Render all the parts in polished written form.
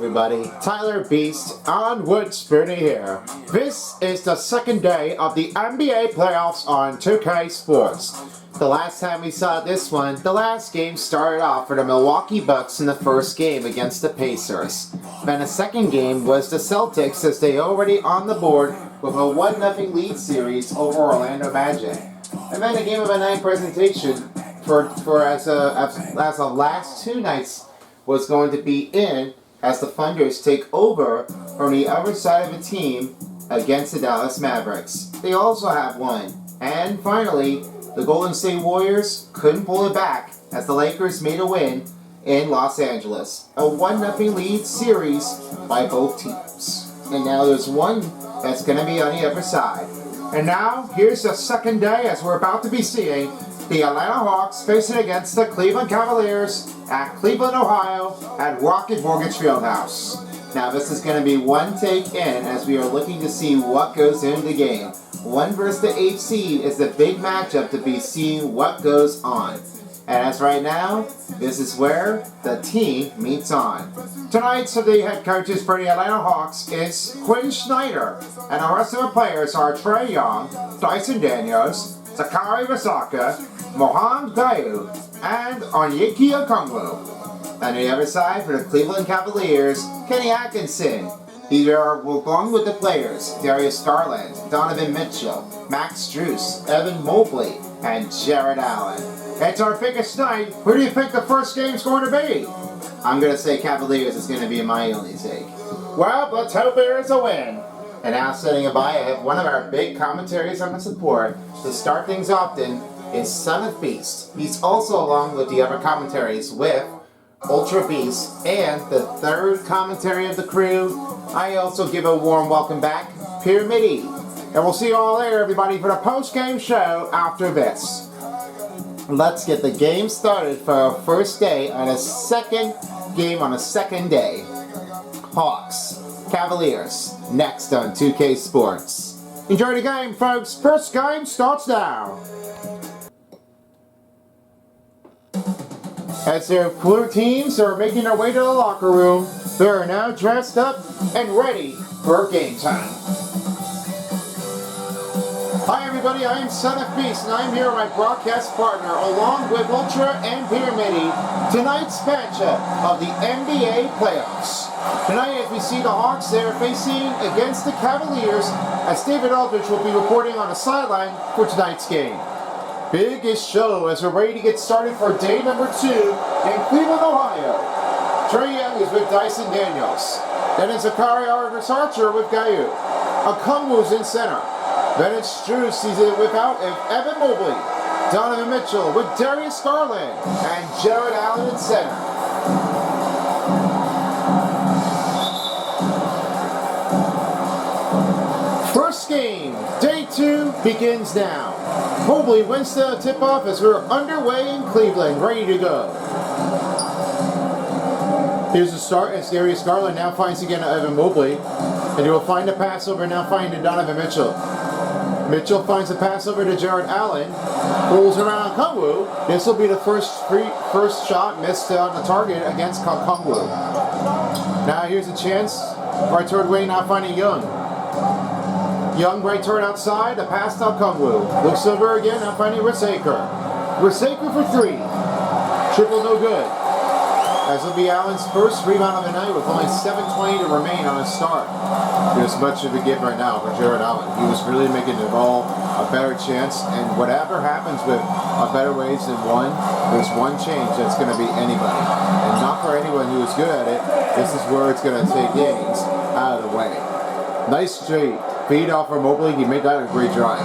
everybody, Tyler Beast on Woodspoonie here. This is the second day of the NBA playoffs on 2K Sports. The last time we saw this one, the last game started off for the Milwaukee Bucks in the first game against the Pacers. Then the second game was the Celtics as they already on the board with a 1-0 lead series over Orlando Magic. And then a game of a night presentation as the last two nights was going to be in as the Thunders take over from the other side of the team against the Dallas Mavericks. They also have won. And finally, the Golden State Warriors couldn't pull it back as the Lakers made a win in Los Angeles. A 1-0 lead series by both teams. And now there's one that's going to be on the other side. And now, here's the second day as we're about to be seeing the Atlanta Hawks facing against the Cleveland Cavaliers at Cleveland, Ohio at Rocket Mortgage Fieldhouse. Now this is going to be one take in as we are looking to see what goes into the game. 1 versus the 8 seed is the big matchup to be seeing what goes on. And as right now, this is where the team meets on. Tonight, so the head coaches for the Atlanta Hawks is Quinn Snyder, and the rest of the players are Trae Young, Dyson Daniels, Sakari Vasaka, Mohan Dayu, and Onyeka Okongwu. On the other side for the Cleveland Cavaliers, Kenny Atkinson. These are along with the players Darius Garland, Donovan Mitchell, Max Strus, Evan Mobley, and Jared Allen. It's our biggest night. Who do you think the first game's going to be? I'm going to say Cavaliers is going to be my only take. Well, let's hope there is a win. And now sitting by, I have one of our big commentaries I'm going to support to start things often is Son of Beast. He's also along with the other commentaries with Ultra Beast and the third commentary of the crew. I also give a warm welcome back, Pyramidi. And we'll see you all there, everybody, for the post-game show after this. Let's get the game started for our first day on a second game on a second day. Hawks, Cavaliers, next on 2K Sports. Enjoy the game, folks. First game starts now. As their blue teams are making their way to the locker room, they are now dressed up and ready for game time. Hi everybody, I am Son of Beast and I'm here with my broadcast partner along with Ultra and Pyramidi. Tonight's matchup of the NBA playoffs. Tonight as we see the Hawks, they are facing against the Cavaliers as David Aldridge will be reporting on the sideline for tonight's game. Biggest show as we're ready to get started for day number 2 in Cleveland, Ohio. Trae Young is with Dyson Daniels. Then it's Sakari Archer with Gayu. Okongwu's in center. Then it's Strus, he's without Evan Mobley. Donovan Mitchell with Darius Garland. And Jared Allen in center. First game, day 2 begins now. Mobley wins the tip-off as we're underway in Cleveland, ready to go. Here's the start as Darius Garland now finds again Evan Mobley. And he will find a pass over, now finding Donovan Mitchell. Mitchell finds a pass over to Jared Allen. Rolls around Okongwu. This will be the first shot missed on the target against Okongwu. Now here's a chance. Right toward Wayne, now finding Young. Young right toward outside. The pass to Okongwu. Looks over again, now finding Risaker. Risaker for 3. Triple no good. As will be Allen's first rebound of the night with only 7:20 to remain on his start. There's much of a give right now for Jared Allen. He was really making the ball a better chance, and whatever happens with a better ways than one, there's one change that's going to be anybody. And not for anyone who is good at it, this is where it's going to take games out of the way. Nice straight feed off for Mobley. He made that a great drive.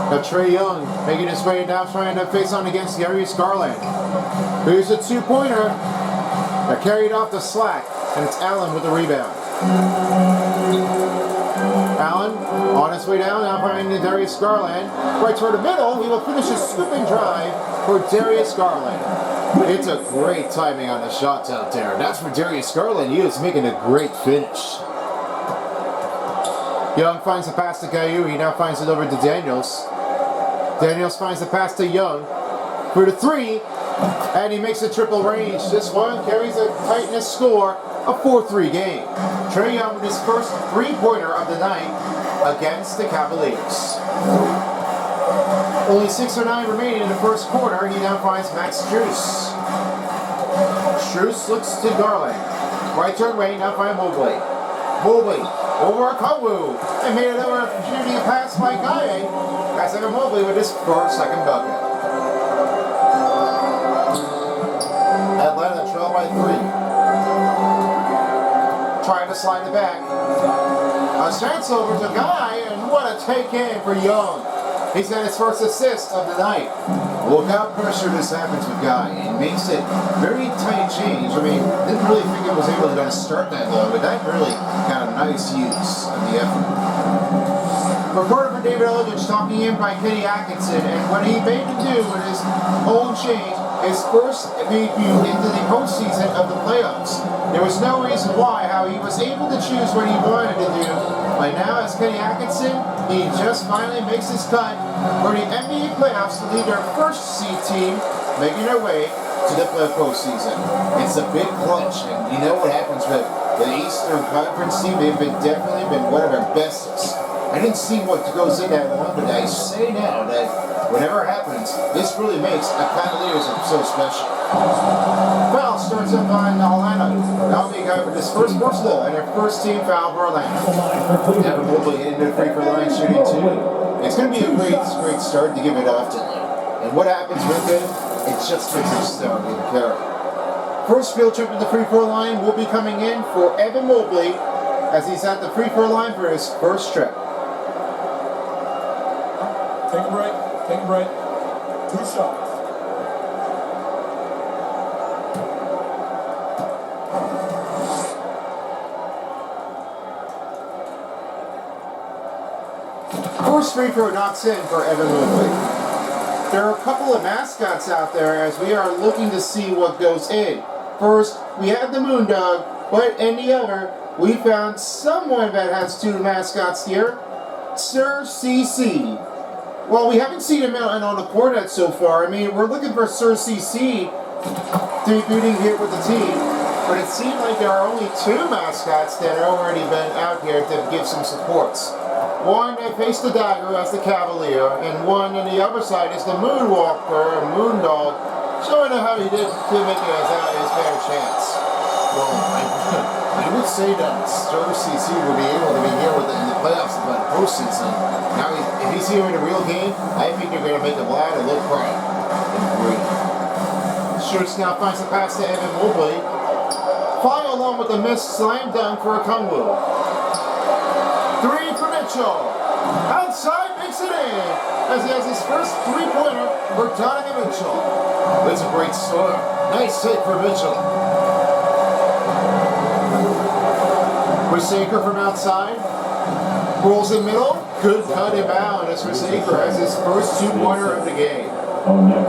Now Trae Young making his way down, trying to face on against Darius Garland. Here's a 2-pointer that carried off the slack, and it's Allen with the rebound. Allen on his way down, now finding Darius Garland. Right toward the middle, he will finish a scooping drive for Darius Garland. It's a great timing on the shots out there. That's for Darius Garland. He is making a great finish. Young finds the pass to Gayu. He now finds it over to Daniels. Daniels finds the pass to Young. For the 3, And he makes a triple range. This one carries a tightness score, a 4-3 game. Trae Young with his first three-pointer of the night against the Cavaliers. Only 6:09 remaining in the first quarter. He now finds Max Strus. Strus looks to Garland. Right turn Ray, now find Mobley. Mobley over Kongwu. And made another opportunity to pass by Gaye. That's Evan Mobley with his second bucket. Atlanta trail by 3. Trying to slide it back. A chance over to Guy, and what a take in for Young. He's got his first assist of the night. Look how pressure this happens with Guy. It makes it very tight change. I mean, didn't really think it was able to start that long, but that really got a nice use of the effort. Reporter for David Eldridge talking in by Kenny Atkinson, and what he made him do with his own change, his first debut into the postseason of the playoffs. There was no reason why, how he was able to choose what he wanted to do. But now, as Kenny Atkinson, he just finally makes his cut for the NBA playoffs to lead their first seed team, making their way to the postseason. It's a big clutch, and you know what happens with the Eastern Conference team. They've definitely been one of their bestest. I didn't see what goes in that one, but I say now that whatever happens, this really makes the Cavaliers so special. Foul starts up on Orlando. That'll be a guy with his first personal and their first team foul for Orlando. Evan Mobley hitting the free throw line, shooting 2. It's going to be a great start to give it off to him. And what happens with it? It just makes him start getting carried. First field trip to the free throw line will be coming in for Evan Mobley as he's at the free throw line for his first trip. Take a break. Take a break. 2 shots. First free throw knocks in for Evan Mobley. There are a couple of mascots out there as we are looking to see what goes in. First, we have the Moondog, but in the other, we found someone that has 2 mascots here. Sir CC. Well, we haven't seen him out on the court yet so far. I mean, we're looking for Sir CC debuting here with the team. But it seemed like there are only 2 mascots that have already been out here to give some supports. One that faced the dagger as the Cavalier, and one on the other side is the Moonwalker, or Moondog, showing how he did to make it as out his fair chance. Well, I would say that Sir CC will be able to be here in the playoffs in the postseason. Now, if he's here in a real game, I think they're going to make him loud and look proud. Schurz now finds the pass to Evan Mobley. Follow along with the missed slam dunk for Kongwu. 3 for Mitchell. Outside, makes it in. As he has his first 3-pointer for Donovan Mitchell. That's a great start. Nice take for Mitchell. Forsaker from outside. Rolls in middle. Good cut inbound as Forsaker has his first 2-pointer of the game.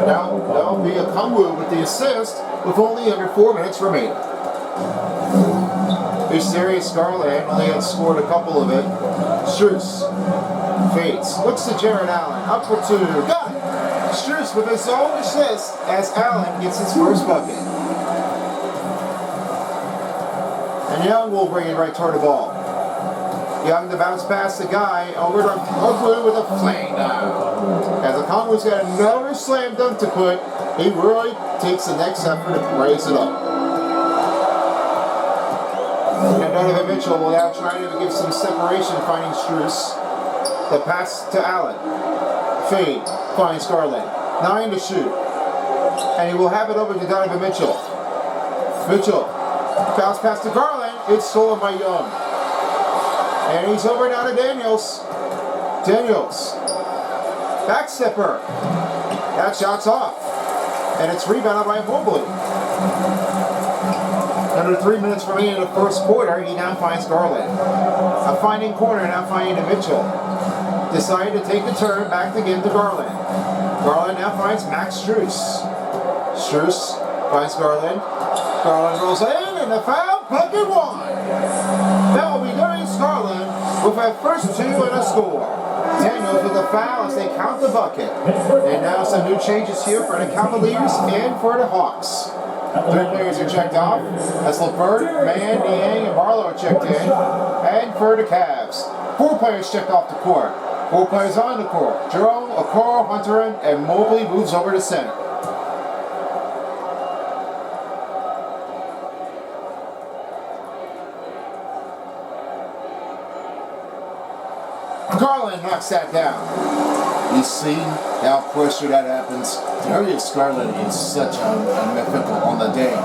That'll be a Kongwu with the assist with only under 4 minutes remaining. Here's Darius Garland, only had scored a couple of it. Strus fades, looks to Jared Allen, up for 2, got it! Strus with his own assist as Allen gets his first bucket. And Young will bring it right toward the ball. Young to bounce past the guy, over to Kongwu with a flame down. As Kongwu's got another slam dunk to put, he really takes the next effort to raise it up. And Donovan Mitchell will now try to give some separation, finding Strus. The pass to Allen. Fade, finds Garland. 9 to shoot. And he will have it over to Donovan Mitchell. Mitchell, bounce pass to Garland. It's stolen by Young. And he's over now to Daniels. Daniels. Backstepper. That shot's off. And it's rebounded by Mobley. Under 3 minutes remaining in the first quarter, he now finds Garland. A finding corner, now finding to Mitchell. Decided to take the turn back again to Garland. Garland now finds Max Strus. Strus finds Garland. Garland rolls in, and the foul, bucket 1. That will be Darius Garland with a first 2 and a score. Daniels with the foul as they count the bucket. And now some new changes here for the Cavaliers and for the Hawks. 3 players are checked off as LeVert, Mann, Niang, and Barlow are checked in. And for the Cavs, 4 players checked off the court. 4 players on the court. Jerome, Okoro, Hunter, and Mobley moves over to center. Garland knocks that down. You see how pressure that happens. Darius Garland is such a mythical on the day.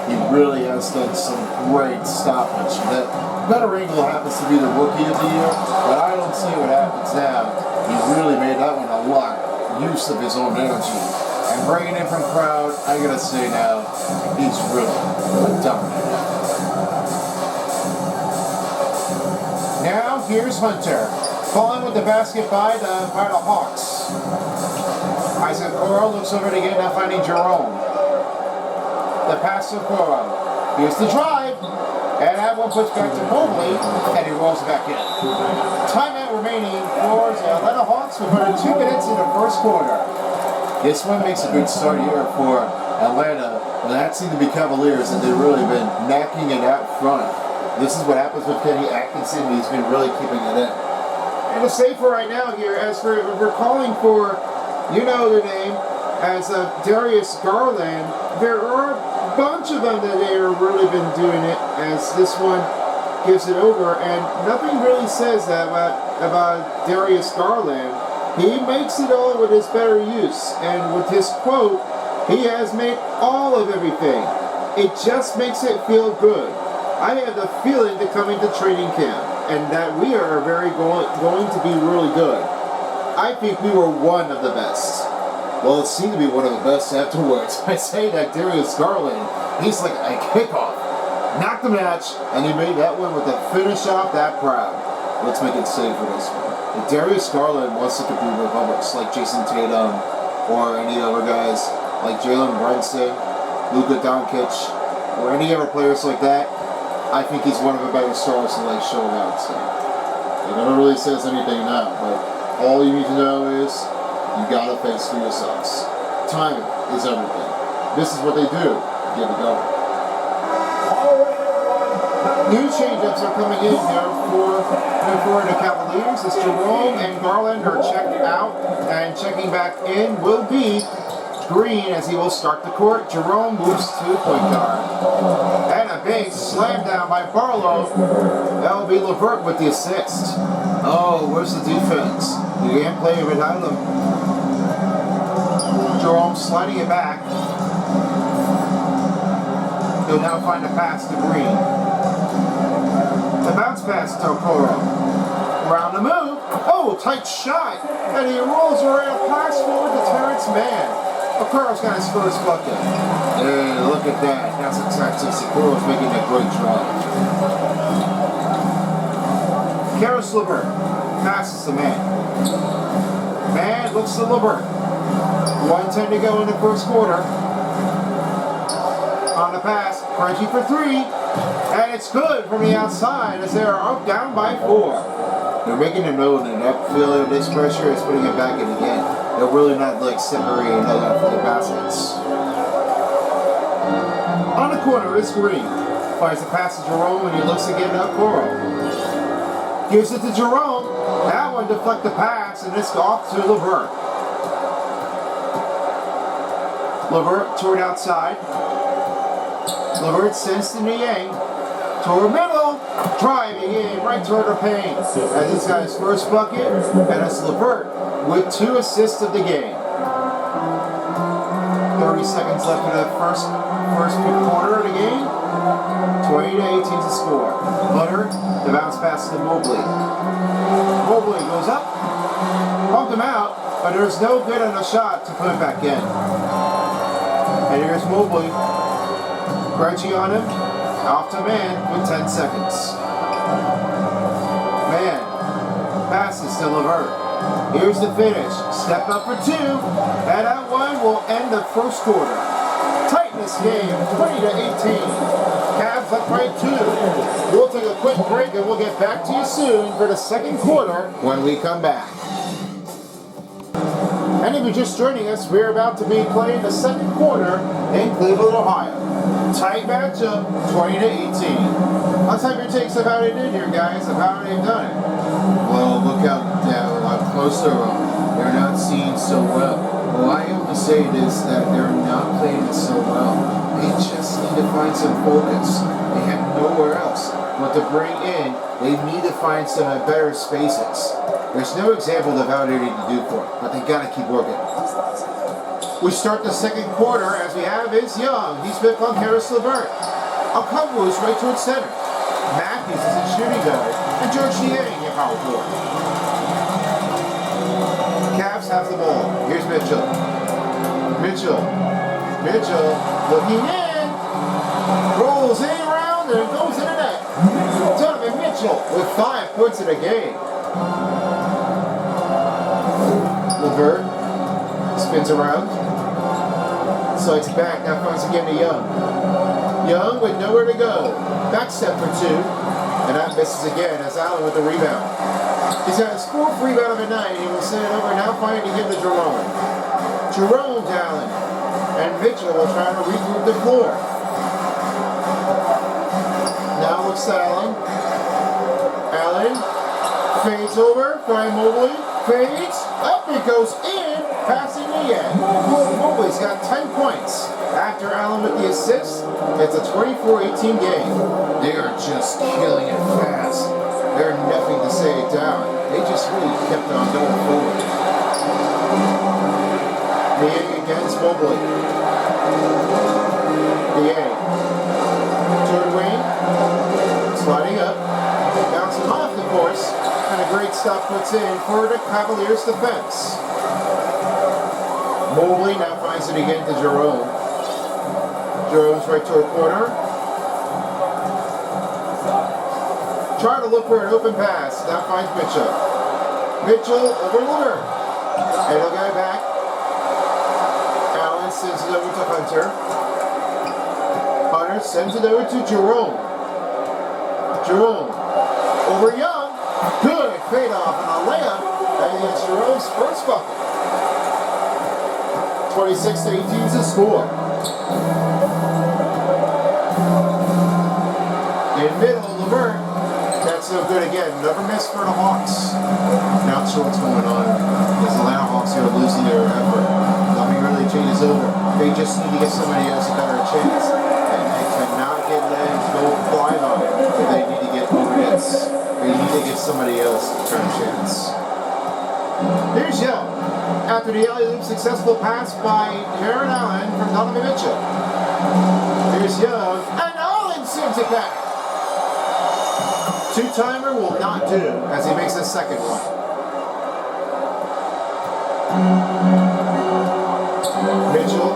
He really has done some great stoppage. That Betteringle happens to be the rookie of the year, but I don't see what happens now. He really made that one a lot use of his own energy. And bringing in from crowd, I gotta say now, he's really dominant. Now here's Hunter. Falling with the basket by the Hawks. Isaac Okoro looks over it again, now finding Jerome. The pass to Okoro. Here's the drive. And that one puts back to Mobley, and he rolls back in. Timeout remaining for the Atlanta Hawks with under 2 minutes in the first quarter. This one makes a good start here for Atlanta. And that seemed to be Cavaliers, and they've really been knocking it out front. This is what happens with Kenny Atkinson. He's been really keeping it in. And to say for right now here, as we're calling for, you know the name, as Darius Garland, there are a bunch of them that they have really been doing it as this one gives it over, and nothing really says that about Darius Garland. He makes it all with his better use, and with his quote, he has made all of everything. It just makes it feel good. I have the feeling to come into training camp, and that we are going to be really good. I think we were one of the best. Well, it seemed to be one of the best afterwards. I say that Darius Garland, he's like a kickoff. Knocked the match, and he made that one with the finish off that crowd. Let's make it safe for this one. If Darius Garland wants to compete with others like Jason Tatum or any other guys like Jalen Brunson, Luka Doncic, or any other players like that, I think he's one of the better stars in like showing out. So it never really says anything now, but all you need to know is you gotta face for yourselves. Timing is everything. This is what they do. Get it going. New change-ups are coming in here for the Cavaliers as Jerome and Garland are checked out, and checking back in will be Green as he will start the court. Jerome moves to point guard. And a big slam down by Barlow. That'll be LeVert with the assist. Oh, where's the defense? You can't play without them. Jerome sliding it back. He'll now find a pass to Green. The bounce pass to Okoro. Around the move. Oh, tight shot. And he rolls around a pass forward to Terrence Mann. Okoro's got his first bucket. Yeah, look at that. That's a Texas. Okoro's making a great drive. Karis LeVert passes to Mann. Mann looks to LeVert. 1:10 to go in the first quarter. On the pass, Crunchy for 3. And it's good from the outside as they are up down by 4. They're making a note, and that feeling this pressure is putting it back in again. They're really not like separating out for the baskets. On the corner is Green. Fires the pass to Jerome and he looks again at Okoro. Gives it to Jerome. That one deflect the pass and it's off to LeVert. LeVert toward outside. LeVert sends to Niang. Toward middle. Driving in right toward the paint. As he's got his first bucket. And it's LeVert with 2 assists of the game. 30 seconds left in the first quarter of the game. 20-18 to score. Butter, the bounce pass to Mobley. Mobley goes up, pumped him out, but there's no good on the shot to put him back in. And here's Mobley. Crunchy on him, off to Mann with 10 seconds. Mann passes to LeVert. Here's the finish. Step up for 2. And that one will end the first quarter. Tightness game, 20-18. Cavs up by 2. We'll take a quick break and we'll get back to you soon for the second quarter when we come back. And if you're just joining us, we're about to be playing the second quarter in Cleveland, Ohio. Tight matchup, 20-18. Let's have your takes of how they did here, guys, of how they've done it. Well, look how close they are. They're not seeing so well. Why I only say it is that they're not playing it so well. They just need to find some focus. They have nowhere else. But to bring in, they need to find some better spaces. There's no example of how they need to do for it, but they gotta keep working. We start the second quarter as we have is Young. He's been on Harris LeVert. Alcumbo is right towards center. Matthews is a shooting guard. And George Niang in power forward. Cavs have the ball. Here's Mitchell. Mitchell looking in. Rolls in around and goes in the net. Donovan Mitchell with 5 points in the game. LeVert spins around. Slides back. Now finds again to Young. Young with nowhere to go. Back step for 2. And that misses again as Allen with the rebound. He's got his 4th rebound of the night. He will send it over now, finding to give to Jerome. Jerome to Allen. And Mitchell will try to regroup the floor. Now looks to Allen. Allen fades over. Brian Mobley fades. Up it goes in. Passing the end. Mobley's got 10 points. After Allen with the assist, it's a 24-18 game. They are just killing it fast. They're nothing to say it down. They just really kept on going forward. Niang against Mobley. Niang. Third wing. Sliding up. Bouncing off the course. And a great stop puts in for the Cavaliers defense. Mobley now finds it again to Jerome. Jerome's right toward corner. Trying to look for an open pass. Now finds Mitchell. Mitchell over LeVert. And he'll go back. Allen sends it over to Hunter. Hunter sends it over to Jerome. Jerome over Young. Good fade off and a layup. And it's Jerome's first bucket. 26-18 is the score. In middle, LeVert. That's no good again. Never missed for the Hawks. Not sure what's going on. Because the Atlanta Hawks are losing their effort. Nothing really changes over. They just need to get somebody else a better chance. And they cannot get legs go flying on it. They need to get over this. They need to get somebody else a turn chance. Here's Young. After the alley-oop successful pass by Jared Allen from Donovan Mitchell. Here's Young. And Allen sends it back. Two-timer will not do as he makes his second one. Mitchell.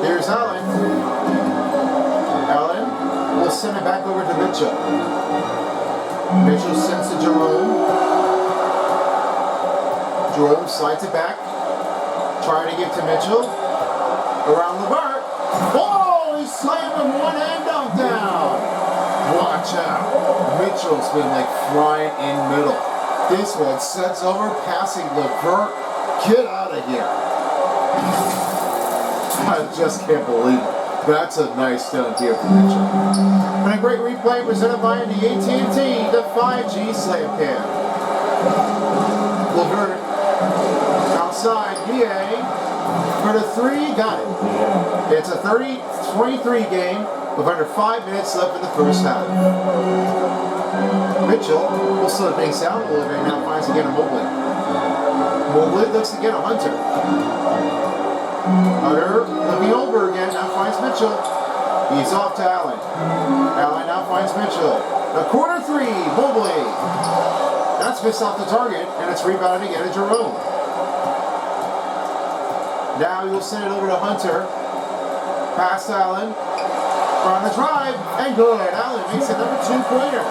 Here's Allen. Allen will send it back over to Mitchell. Mitchell sends to Jerome. Jerome slides it back. Trying to give to Mitchell. Around LeVert. Oh, he slammed him one hand down. Watch out. Mitchell's been like flying in middle. This one sets over, passing LeVert. Get out of here. I just can't believe it. That's a nice dunk here for Mitchell. And a great replay presented by the AT&T, the 5G Slam Cam. LeVert outside, BA for the 3, got it. It's a 30-23 game with under 5 minutes left in the first half. Mitchell will slow things down a little bit, now finds again a Mobley. Mobley looks again at Hunter. Hunter looking over again, now finds Mitchell. He's off to Allen. Allen now finds Mitchell. A corner 3, Mobley. That's missed off the target, and it's rebounded again to Jerome. Now you'll send it over to Hunter. Pass to Allen. On the drive, and good. Allen makes another 2-pointer.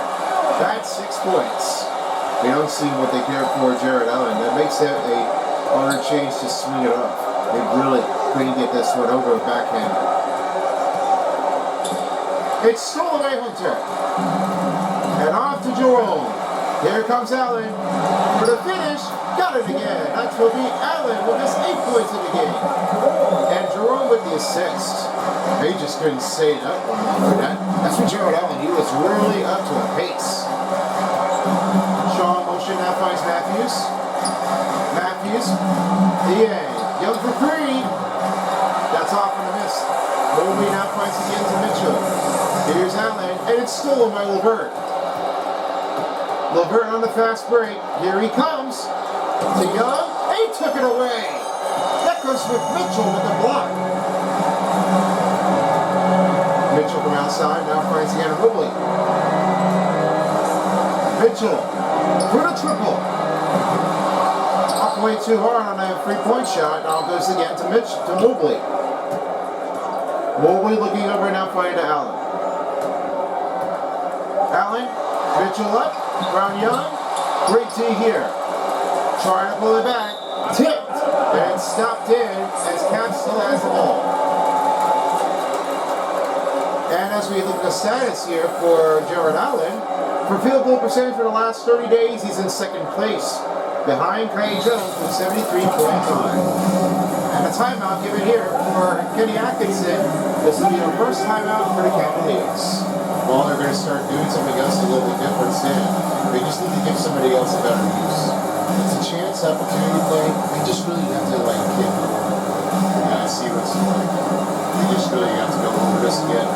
That's 6 points. They don't seem what they care for Jared Allen. That makes it a harder chance to swing it off. They really couldn't get this one over a backhand. It's stolen by Hunter. And off to Jerome. Here comes Allen for the finish. Got it again. That will be Allen with his 8 points in the game. And Jerome with the assist. He just couldn't stay up one longer. That's what Jared Allen, he was really up to a pace. Shaw motion now finds Matthews. Matthews, yeah, Young for 3. That's off on the miss. Mobley now finds again to Mitchell. Here's Allen, and it's stolen by LeVert. LeVert on the fast break. Here he comes. To Young. He took it away. That goes with Mitchell with the block. Mitchell from outside now finds again Mobley. Mitchell for the triple. Up way too hard on that 3-point shot. Now goes again to Mobley. Mobley looking over now finding to Allen. Allen, Mitchell up, Brown Young, great D here. Trying to pull it back, tipped, and stopped in as Cap still has the ball. And as we look at the status here for Jared Allen, for field goal percentage for the last 30 days, he's in second place, behind Craig Jones with 73.5. And a timeout given here for Kenny Atkinson. This will be the first timeout for the Cavaliers. Well, they're going to start doing something else a little bit different soon. They just need to give somebody else a better use. It's a chance, opportunity play. They just really have to, like, get and see what's like. They just really have to go over this again.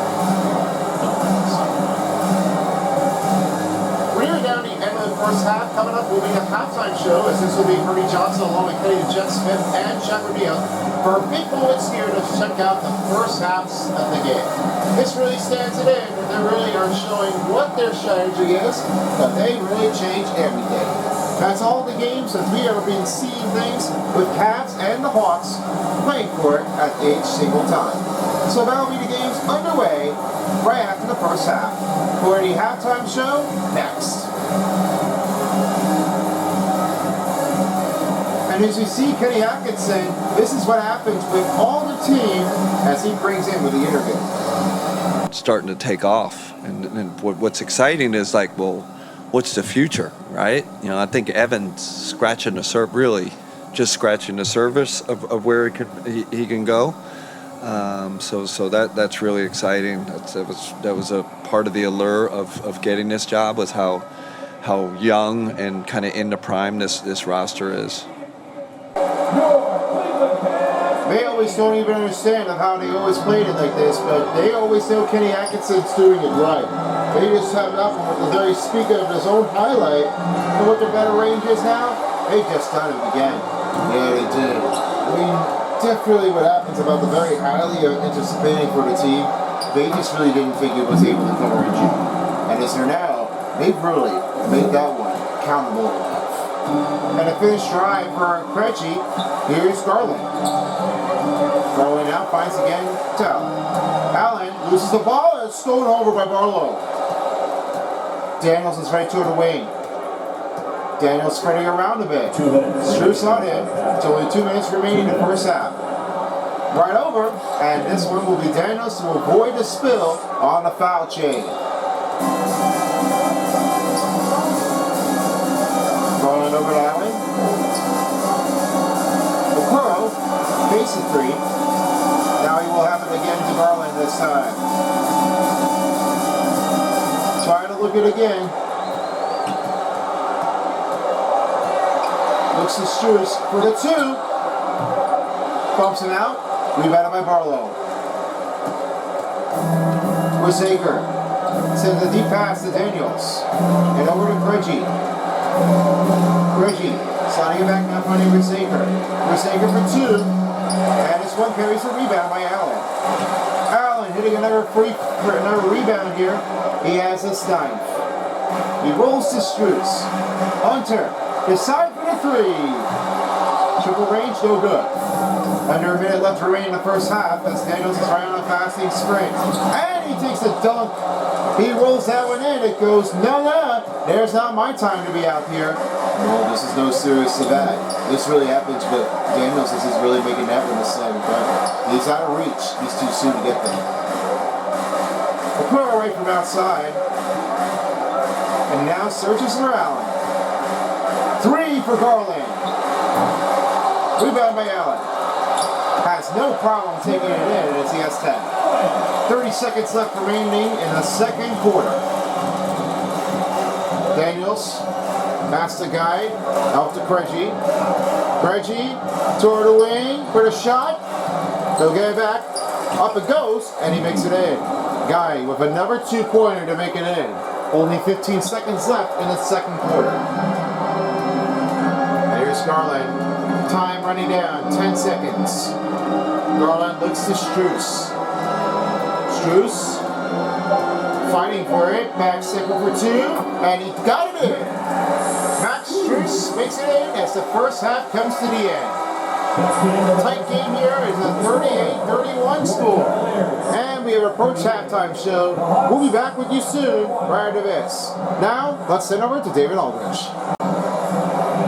We're down the end of the first half. Coming up will be a halftime show, as this will be Ernie Johnson along with Kenny Jet Smith and Jack Rodeo for big moments here to check out the first halves of the game. This really stands it in, and they really are showing what their strategy is, but they really change everything. That's all the games that we have been seeing things with Cavs and the Hawks playing for it at each single time. So that'll be the games underway right after the first half. For the halftime show, next. And as you see Kenny Atkinson, this is what happens with all the team as he brings in with the interview. Starting to take off, and what's exciting is like, well, what's the future, right? You know, I think Evan's scratching just scratching the surface of where he can go. So that's really exciting. That was a part of the allure of getting this job, was how young and kind of in the prime this roster is. They always don't even understand of how they always played it like this, but they always know Kenny Atkinson's doing it right. They just have up with the very speak of his own highlight, and what their better range is now, they just done it again. Yeah, they did. I mean, definitely what happens about the very highly anticipating for the team, they just really didn't think it was able to cover a G. And as they're now, they've really made that one countable enough. And a finish drive for Krejci. Here's Garland. Garland now finds again to Allen. Allen loses the ball and it's stolen over by Barlow. Daniels is right toward the wing. Daniels spreading around a bit. 2 minutes. Strus on him. It's only 2 minutes remaining in the first half. Right over, and this one will be Daniels to avoid the spill on the foul chain. Going over to Allen. Okoro face a 3. Now he will have it again to Garland this time. Trying to look it again. Looks to Strus for the 2. Bumps him out. Rebounded by Barlow. Wisaker sends a deep pass to Daniels. And over to Krejci. Krejci sliding it back now, finding Wisaker. Wisaker for 2. And this one carries the rebound by Allen. Allen hitting another rebound here. He has his 9th. He rolls to Strus. Hunter decide for the 3. Triple range, no good. Under a minute left to remain in the first half as Daniels is right on a fasting sprint. And he takes a dunk. He rolls that one in. It goes, no. There's not my time to be out here. No, this is no serious to that. This really happens, but Daniels is really making that one a slam dunk. He's out of reach. He's too soon to get there. Okoro right from outside. And now searches for Allen. Three for Garland. Rebound by Allen. Has no problem taking it in, and it's the S10. 30 seconds left remaining in the second quarter. Daniels, pass the guy, out to Craigie. Craigie, toward the wing, for the shot. He'll get it back. Up it goes, and he makes it in. Guy with another 2-pointer to make it in. Only 15 seconds left in the second quarter. Here's Garland. Time running down, 10 seconds. Garland looks to Strus. Strus fighting for it. Back step over 2, and he got it in. Max Strus makes it in as the first half comes to the end. The tight game here is a 38-31 score. And we have approached halftime show. We'll be back with you soon prior to this. Now, let's send over to David Aldrich.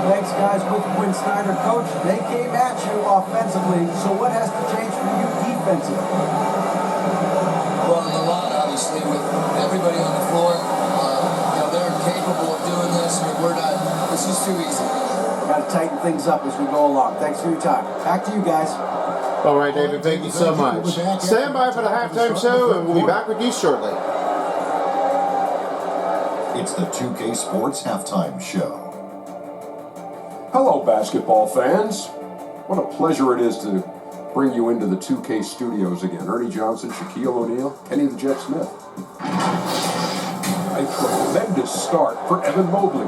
Thanks, guys. With Quinn Snyder, coach, they came at you offensively. So what has to change for you defensively? Well, a lot, obviously, with everybody on the floor. They're capable of doing this. We're not. This is too easy. Got to tighten things up as we go along. Thanks for your time. Back to you guys. All right, David, thank you so much. Stand by for the halftime show, and we'll be back with you shortly. It's the 2K Sports Halftime Show. Hello, basketball fans. What a pleasure it is to bring you into the 2K studios again. Ernie Johnson, Shaquille O'Neal, Kenny the Jet Smith. A tremendous start for Evan Mobley.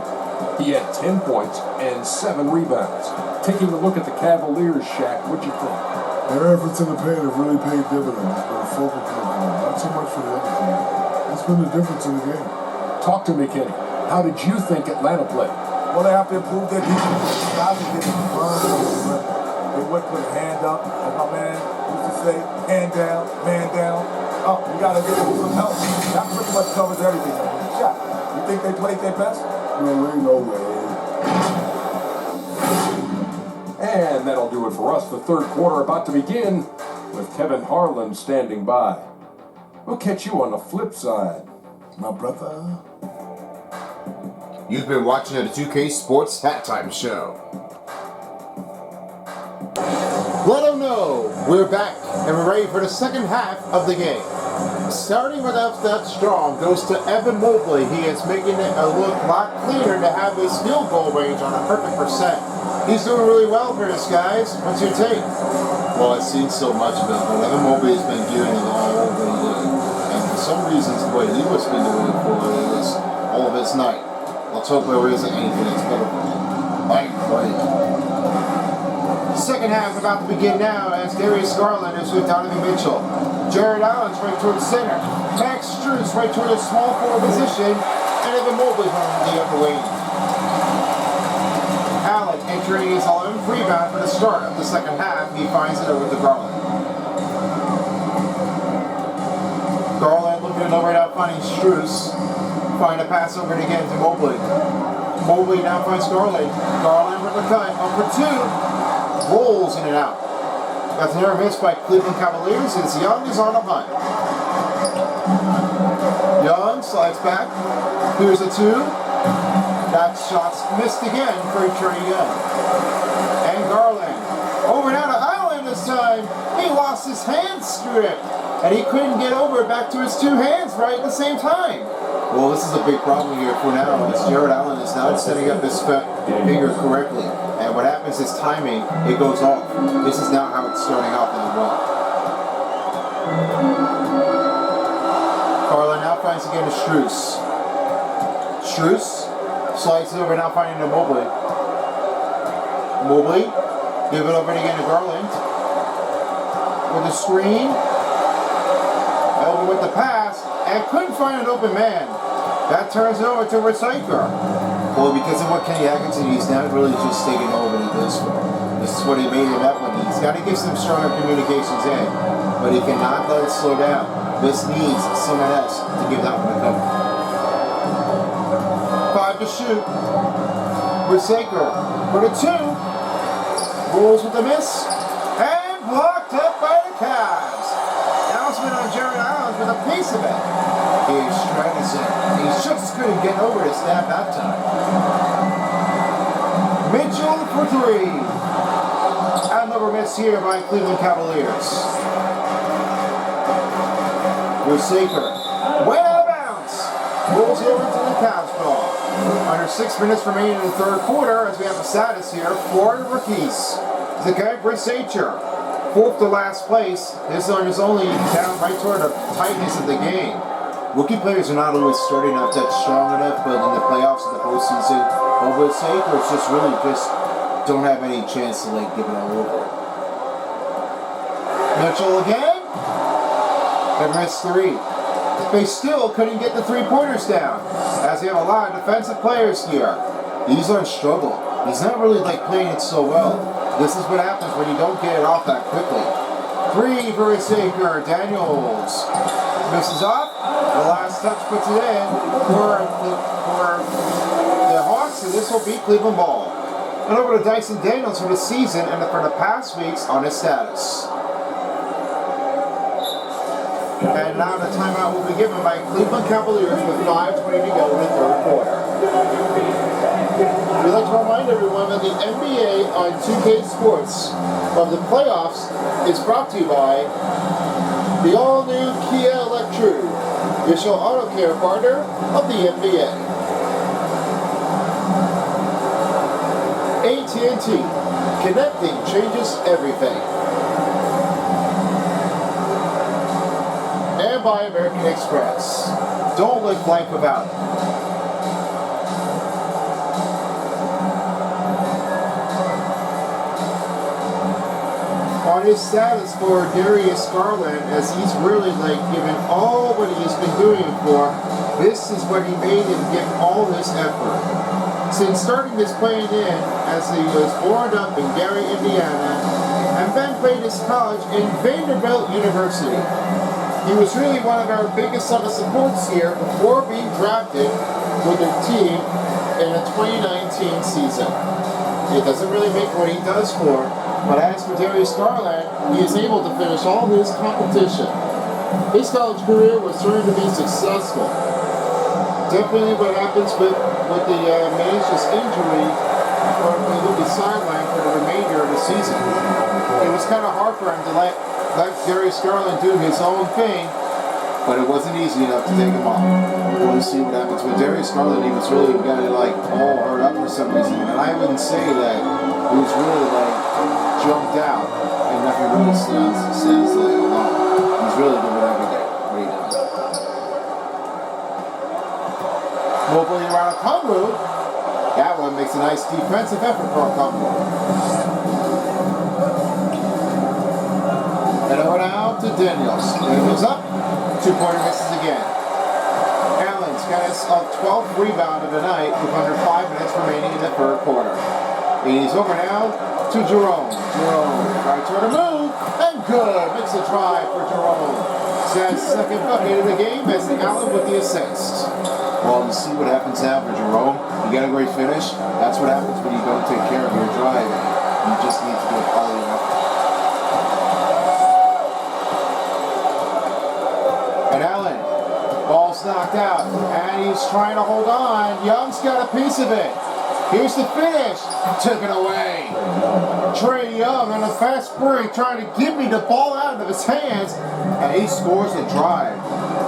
He had 10 points and 7 rebounds. Taking a look at the Cavaliers, Shaq, what'd you think? Their efforts in the paint have really paid dividends. It's been a focal point for them. Not so much for the other team. That's been the difference in the game. Talk to me, Kenny. How did you think Atlanta played? Well, they have to improve their defense. Guys are getting burned. They wouldn't put a hand up. As my man used to say, hand down, man down. Oh, you got to give them some help. That pretty much covers everything. Shot. You think they played their best? No way. And that'll do it for us. The third quarter about to begin with Kevin Harlan standing by. We'll catch you on the flip side. My brother. You've been watching the 2K Sports Halftime Show. Let them know we're back and we're ready for the second half of the game. Starting with that strong goes to Evan Mobley. He is making it a look a lot cleaner to have his field goal range on a perfect percent. He's doing really well for us, guys. What's your take? Well, I've seen so much of it, but Evan Mobley has been doing it all over the league. And for some reasons, the way he was been doing it for is all of his night. Let's hope there isn't anything that's better for him. Right. Second half about to begin now as Darius Garland is with Donovan Mitchell. Jared Allen's right toward the center. Max Strus right toward the small forward position. And Evan Mobley from the upper wing. Allen entering his 11th rebound for the start of the second half. He finds it over to Garland. Garland looking over now finding Strus. Find a pass over again to Mobley. Mobley now finds Garland. Garland with the cut. Up for 2. Rolls in and out. That's an error missed by Cleveland Cavaliers as Young is on the hunt. Young slides back. Here's a 2. That shot's missed again for Trey Young. And Garland. Over now to Allen this time. He lost his hand strip. And he couldn't get over back to his 2 hands right at the same time. Well, this is a big problem here for now, as Jared Allen is not setting up his finger correctly. And what happens is timing, it goes off. This is now how it's starting off in the ball. Garland now finds again to Strus. Strus slides it over now finding to Mobley. Mobley, give it over again to Garland. With the screen. Over with the pass. And couldn't find an open man. That turns it over to Recycler. Well, because of what Kenny Atkinson, he's not really just taking over in this one. This is what he made it up when he's got to get some stronger communications in. But he cannot let it slow down. This needs someone else to give that one a cover. 5 to shoot. Recycler for the 2. Rolls with the miss. And blocked up by the Cavs. Announcement on Jared Allen for the pace of it. He's trying to say, he just couldn't get over to snap that time. Mitchell for three. Another miss here by Cleveland Cavaliers. Rusaker. Way out of bounds. Rolls over to the Cavs ball. Under 6 minutes remaining in the third quarter as we have the status here. Four rookies. Zakaria Brisacher, fourth to last place. This one is only down right toward the tightness of the game. Rookie players are not always starting out that strong enough, but in the playoffs and the postseason, Brisacher just really just don't have any chance to like give it all over. Mitchell again. And missed three. They still couldn't get the three-pointers down, as they have a lot of defensive players here. He's on struggle. He's not really like playing it so well. This is what happens when you don't get it off that quickly. Three for Rusaker. Daniels misses off. The last touch puts it in for the Hawks, and this will beat Cleveland ball. And over to Dyson Daniels for the season and for the past weeks on his status. And now the timeout will be given by Cleveland Cavaliers with 5:20 to go in the third quarter. We'd like to remind everyone that the NBA on 2K Sports of the playoffs is brought to you by the all-new Kia Electrude, official auto care partner of the NBA. AT&T, connecting changes everything. And by American Express. Don't live life without it. On his status for Darius Garland, as he's really like given all what he's been doing for, this is what he made him give all this effort. Since starting his playing in, as he was born up in Gary, Indiana, and then played his college in Vanderbilt University. He was really one of our biggest summer supports here before being drafted with their team in the 2019 season. It doesn't really make what he does for, but as for Darius Garland, he is able to finish all his competition. His college career was certain to be successful. Definitely what happens with the meniscus injury, or he'll be sidelined for the remainder of the season. It was kind of hard for him to let Darius Garland do his own thing, but it wasn't easy enough to take him off. We'll see what happens with Darius Garland. He was really got it like all hurt up for some reason, and I wouldn't say that he was really like jumped out and nothing really sounds like a lot. He's really doing everything. What he does. Mobley around Okongwu. That one makes a nice defensive effort for Okongwu. And over now to Daniels. Daniels up. 2-pointer misses again. Allen's got his 12th rebound of the night with under 5 minutes remaining in the third quarter. And he's over now to Jerome. Jerome right toward a move. And good. Makes a try for Jerome. His second bucket of the game as Allen with the assist. Well, you see what happens now for Jerome. You got a great finish. That's what happens when you don't take care of your drive. You just need to do a quality effort. And Allen, ball's knocked out, and he's trying to hold on. Young's got a piece of it. Here's the finish. Took it away. Trae Young on a fast break trying to give me the ball out of his hands, and he scores the drive.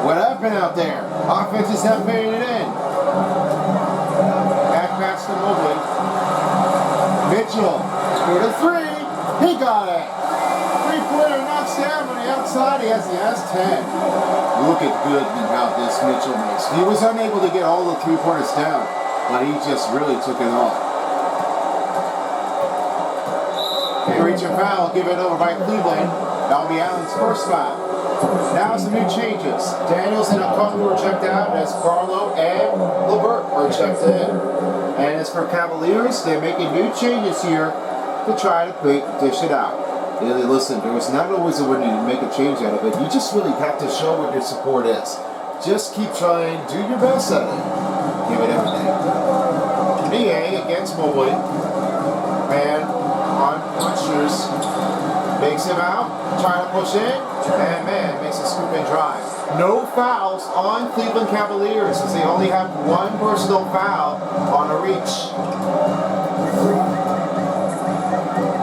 What happened out there? Offense is not paying it in. Back pass to Mobley. Mitchell scored a three. He got it. Three-pointer knocks down on the outside. He has 10. Look at Goodman how this Mitchell makes. He was unable to get all the three-pointers down, but he just really took it off. They reach a foul, give it over by Cleveland. That'll be Allen's first foul. Now some new changes. Daniels and Okongwu are checked out as Barlow and LeVert are checked in. And as for Cavaliers, they're making new changes here to try to dish it out. Listen, there was not always a way to make a change out of it. You just really have to show what your support is. Just keep trying, do your best at it. Give it everything. BA against Mobley. And on punchers, makes him out, trying to push in, and man, makes a scoop and drive. No fouls on Cleveland Cavaliers as they only have one personal foul on a reach.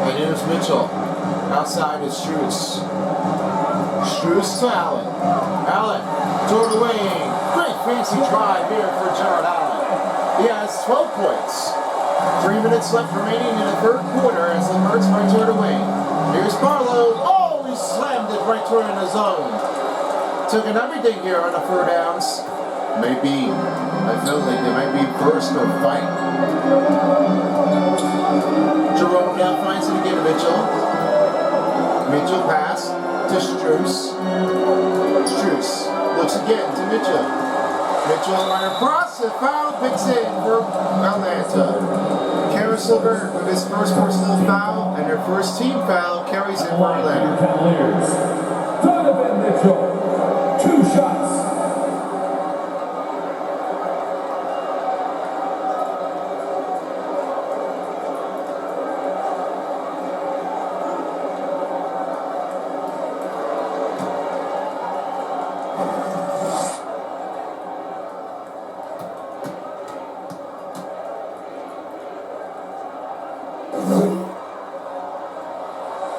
And here's Mitchell. Outside is Strus. Strus to Allen. Allen toward the wing. Great fancy drive here for Jared Allen. He has 12 points. 3 minutes left remaining in the third quarter as the Mercs right toward the wing. Here's Barlow. Oh, he slammed it right toward in the zone. Took in everything here on the 4 downs. Maybe, I feel like they might be first or fight. Jerome now finds it again to Mitchell. Mitchell pass to Strus. Strus looks again to Mitchell. Mitchell right across, and foul picks in for Atlanta. Kara Silver with his first personal foul and their first team foul carries in for Atlanta. Cavaliers. Donovan Mitchell, 2 shots.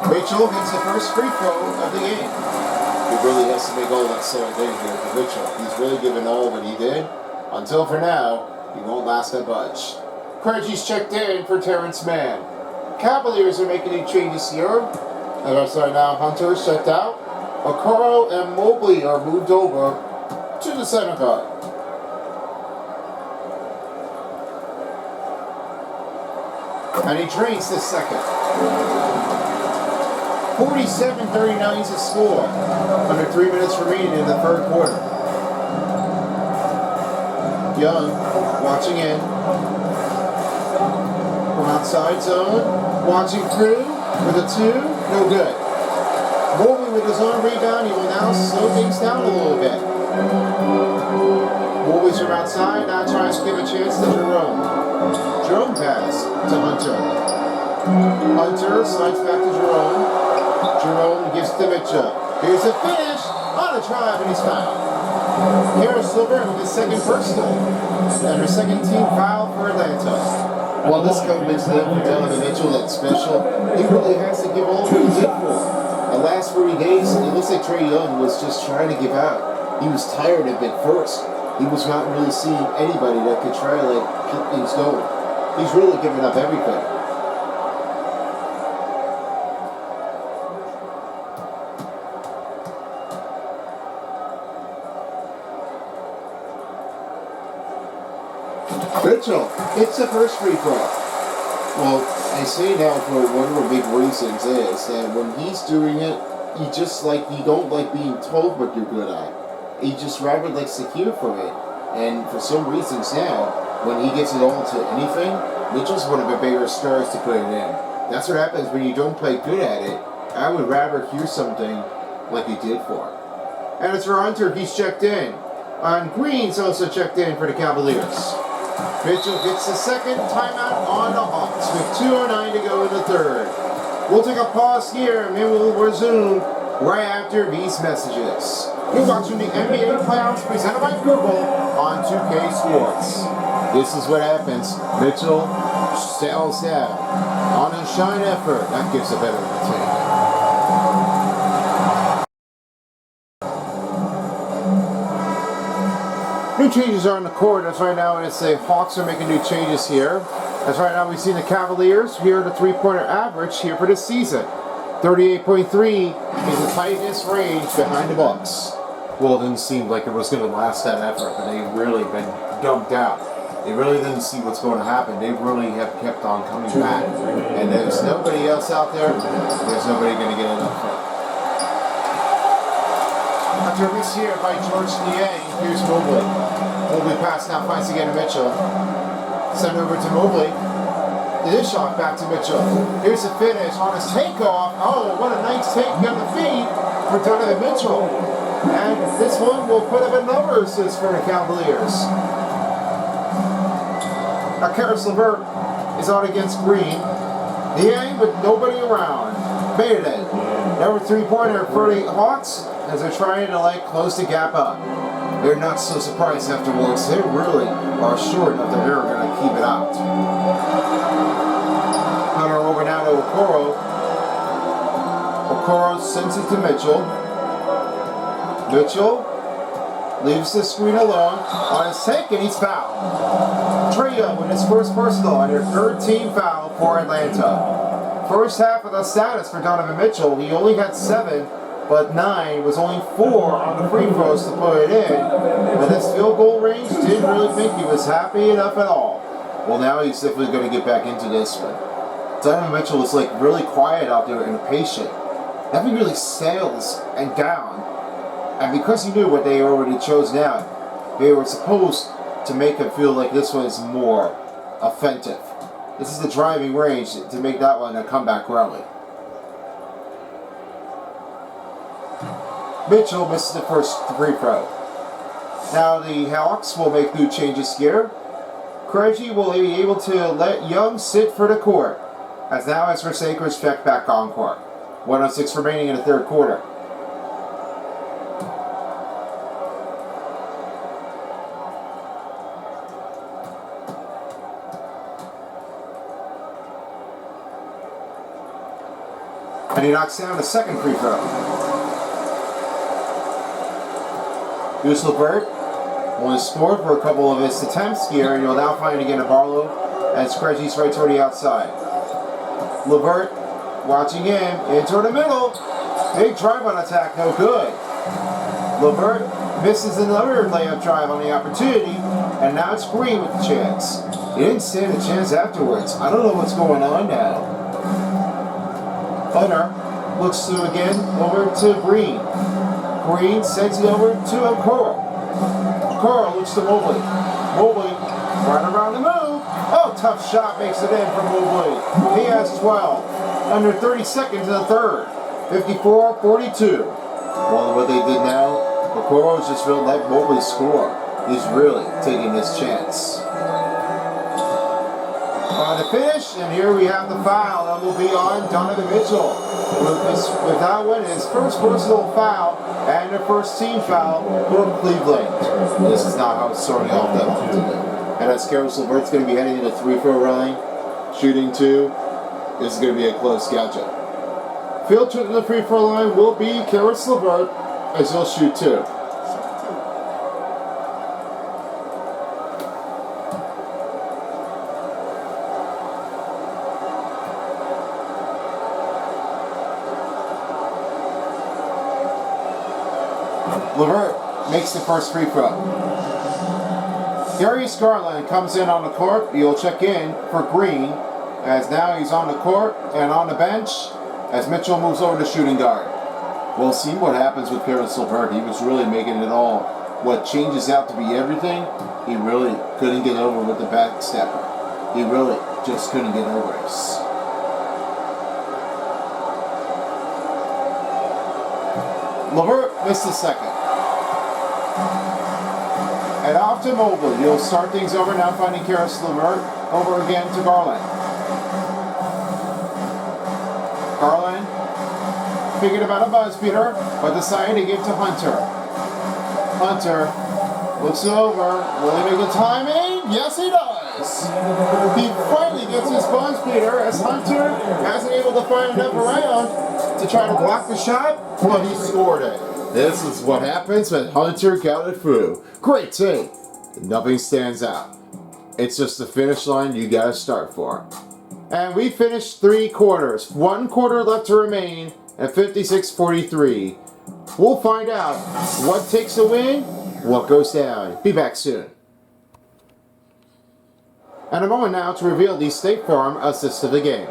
Mitchell gets the first free throw of the game. He really has to make all that sort of thing here for Mitchell. He's really given all what he did. Until for now, he won't last a bunch. Craiggie's checked in for Terrence Mann. Cavaliers are making any changes here. Now Hunter's checked out. Okoro and Mobley are moved over to the center guard. And he drains the second. 47-39 is the score. Under 3 minutes remaining in the third quarter. Young watching in. From outside zone. Watching through with a 2. No good. Mobley with his own rebound. He will now slow things down a little bit. Mobley's from outside. Now tries to give a chance to Jerome. Jerome pass to Hunter. Hunter slides back to Jerome. Jerome gives to Mitchell. Here's a finish on a drive and he's fouled. Kara Silver with his second personal and her second team foul for Atlanta. While this comes to them for Donovan Mitchell that's special, he really has to give all he did for. The last 40 days, it looks like Trae Young was just trying to give out. He was tired of it first. He was not really seeing anybody that could try to keep things going. He's really giving up everything. Mitchell hits the first free throw. Well, I say now for one of the big reasons is that when he's doing it, he don't like being told what you're good at. He just rather likes to hear from it. And for some reasons now, when he gets it all to anything, Mitchell's one of the bigger stars to put it in. That's what happens when you don't play good at it. I would rather hear something like he did for. And it's for Hunter, he's checked in. And Green's also checked in for the Cavaliers. Mitchell gets the second timeout on the Hawks with 2:09 to go in the third. We'll take a pause here and then we'll resume right after these messages. You're watching the NBA playoffs presented by Google on 2K Sports. This is what happens. Mitchell sails down on a shine effort. That gives a better routine. New changes are on the court. As right now, it's the Hawks are making new changes here. As right now, we've seen the Cavaliers here the three-pointer average here for this season. 38.3 is the tightest range behind the Bucks. Well, it didn't seem like it was going to last that effort, but they've really been dumped out. They really didn't see what's going to happen. They really have kept on coming back. And there's nobody else out there. There's nobody going to get it up front. After a miss here by George Niang, here's Mobley. Mobley pass now finds again to Mitchell. Send over to Mobley. This shot back to Mitchell. Here's the finish on his takeoff. Oh, what a nice take on the feet for Donovan Mitchell. And this one will put up another assist for the Cavaliers. Now Karis LeVert is out against Green. Niang with nobody around. Made it. Number three-pointer for the Hawks as they're trying to close the gap up. They're not so surprised afterwards. They really are sure enough that they're going to keep it out. Okoro. Okoro sends it to Mitchell. Mitchell leaves the screen alone. On his take, and he's fouled. Trio with his first personal and their third team foul for Atlanta. First half of the status for Donovan Mitchell, he only had 7, but 9 was only 4 on the free throws to put it in. And this field goal range, didn't really think he was happy enough at all. Well, now he's definitely going to get back into this one. Donovan Mitchell was like really quiet out there and patient. Nothing really sails and down. And because he knew what they already chose now, they were supposed to make him feel like this one is more offensive. This is the driving range to make that one a comeback rally. Mitchell misses the first free throw. Now the Hawks will make new changes here. Craigie will be able to let Young sit for the court, as now as Forsakers check back on court. 1:06 remaining in the third quarter. And he knocks down the second free throw. Deuce LeVert only scored for a couple of his attempts here, and you'll now find again a Barlow as Craigie's right toward the outside. LeVert watching him into the middle. Big drive on attack, no good. LeVert misses another layup drive on the opportunity, and now it's Green with the chance. He didn't stand a chance afterwards. I don't know what's going on now. Hunter looks to again over to Green. Green sends it over to Okoro. Okoro looks to Mobley. Mobley right around the move. Oh, tough shot makes it in from Mobley. He has 12. Under 30 seconds in the third. 54-42. Well, what they did now, Okoro's just really let Mobley score. He's really taking this chance. On the finish, and here we have the foul that will be on Donovan Mitchell. With that one, his first personal foul and the first team foul for Cleveland. This is not how it's starting off that often. And as Karis LeVert's going to be heading into 3-4 line, shooting 2, this is going to be a close catch-up. Field trip to the free throw line will be Karis LeVert as he'll shoot 2. LeVert makes the first free throw. Darius Garland comes in on the court. He'll check in for Green, as now he's on the court and on the bench as Mitchell moves over to shooting guard. We'll see what happens with Karis LeVert. He was really making it all. What changes out to be everything, he really couldn't get over with the back stepper. He really just couldn't get over this. LeVert missed the second. And off to Mobley. He'll start things over now, finding Karis LeVert over again to Garland. Garland figured about a buzz beater, but decided to give to Hunter. Hunter looks over. Will he make the timing? Yes, he does. He finally gets his buzz beater as Hunter hasn't able to find enough around to try to block the shot, but he scored it. This is what happens when Hunter got it through. Great take. Nothing stands out. It's just the finish line you gotta start for. And we finished 3 quarters. 1 quarter left to remain at 56-43. We'll find out what takes the win, what goes down. Be back soon. And a moment now to reveal the State Farm assist of the game.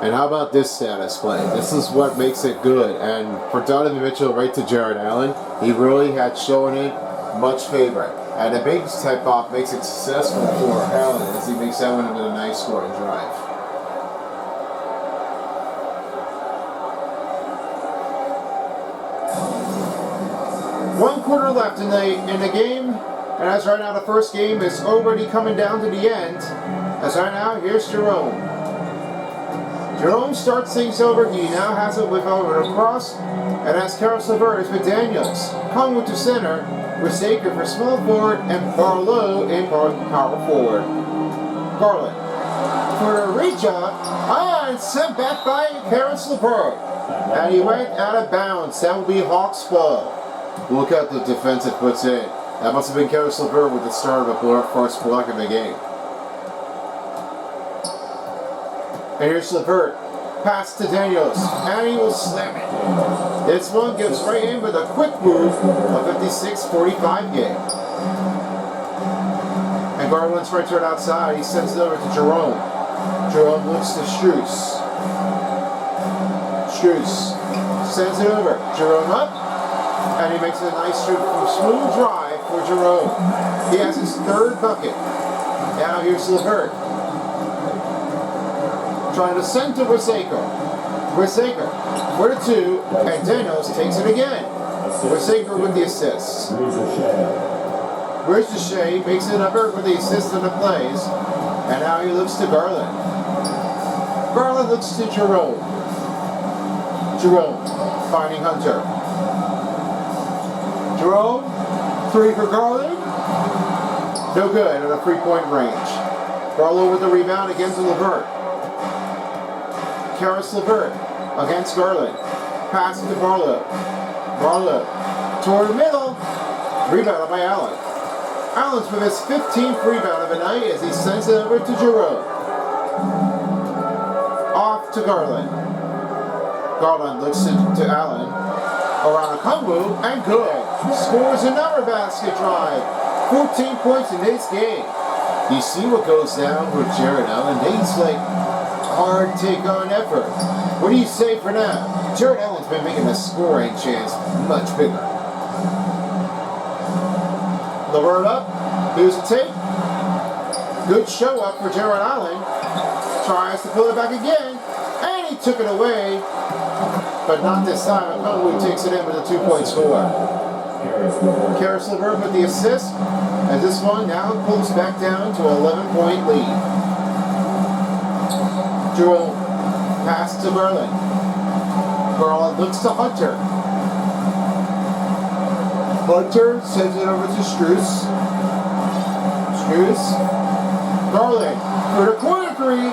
And how about this status play? This is what makes it good. And for Donovan Mitchell right to Jared Allen, he really had shown it much favor. And a big step off makes it successful for Allen as he makes that one into a nice scoring drive. One quarter left in the game. And as right now the first game is already coming down to the end. As right now, here's Jerome. Jerome starts things over. He now has it with over across. And as Karis LeVert is with Daniels. Conwood to center. With Saker for small forward. And Barlow in power forward. Garland. For a reach up. and sent back by Karis LeVert. And he went out of bounds. That will be Hawks ball. Look at the defensive puts in. That must have been Karis LeVert with the start of the first block of the game. And here's LeVert. Pass to Daniels. And he will slam it. This one gives right in with a quick move. A 56-45 game. And Garland's right turn outside. He sends it over to Jerome. Jerome looks to Strus. Strus sends it over. Jerome up. And he makes a nice smooth drive for Jerome. He has his third bucket. Now here's LeVert. Trying to send to Wasaker. Wasaker for the 2. And Daniels takes it again. Wasaker with the assist. Where's Shea? Makes it over with the assist and the plays. And now he looks to Garland. Garland looks to Jerome. Jerome finding Hunter. Jerome, 3 for Garland. No good at a 3-point range. Barlow with the rebound against LeVert. Karis LeVert against Garland. Pass to Barlow. Barlow toward the middle. Rebounded by Allen. Allen's with his 15th rebound of the night as he sends it over to Jerome. Off to Garland. Garland looks to Allen. Around a combo and good. Scores another basket drive. 14 points in this game. You see what goes down with Jared Allen? He's like hard take-on effort. What do you say for now? Jared Allen's been making the scoring chance much bigger. LeVert up. Here's the tape. Good show up for Jared Allen. Tries to pull it back again. And he took it away. But not this time. Conway takes it in with a 2-point score. Karis LeVert with the assist. As this one now pulls back down to an 11-point lead. Jerome pass to Garland. Garland looks to Hunter. Hunter sends it over to Strus. Strus. Garland for the corner 3.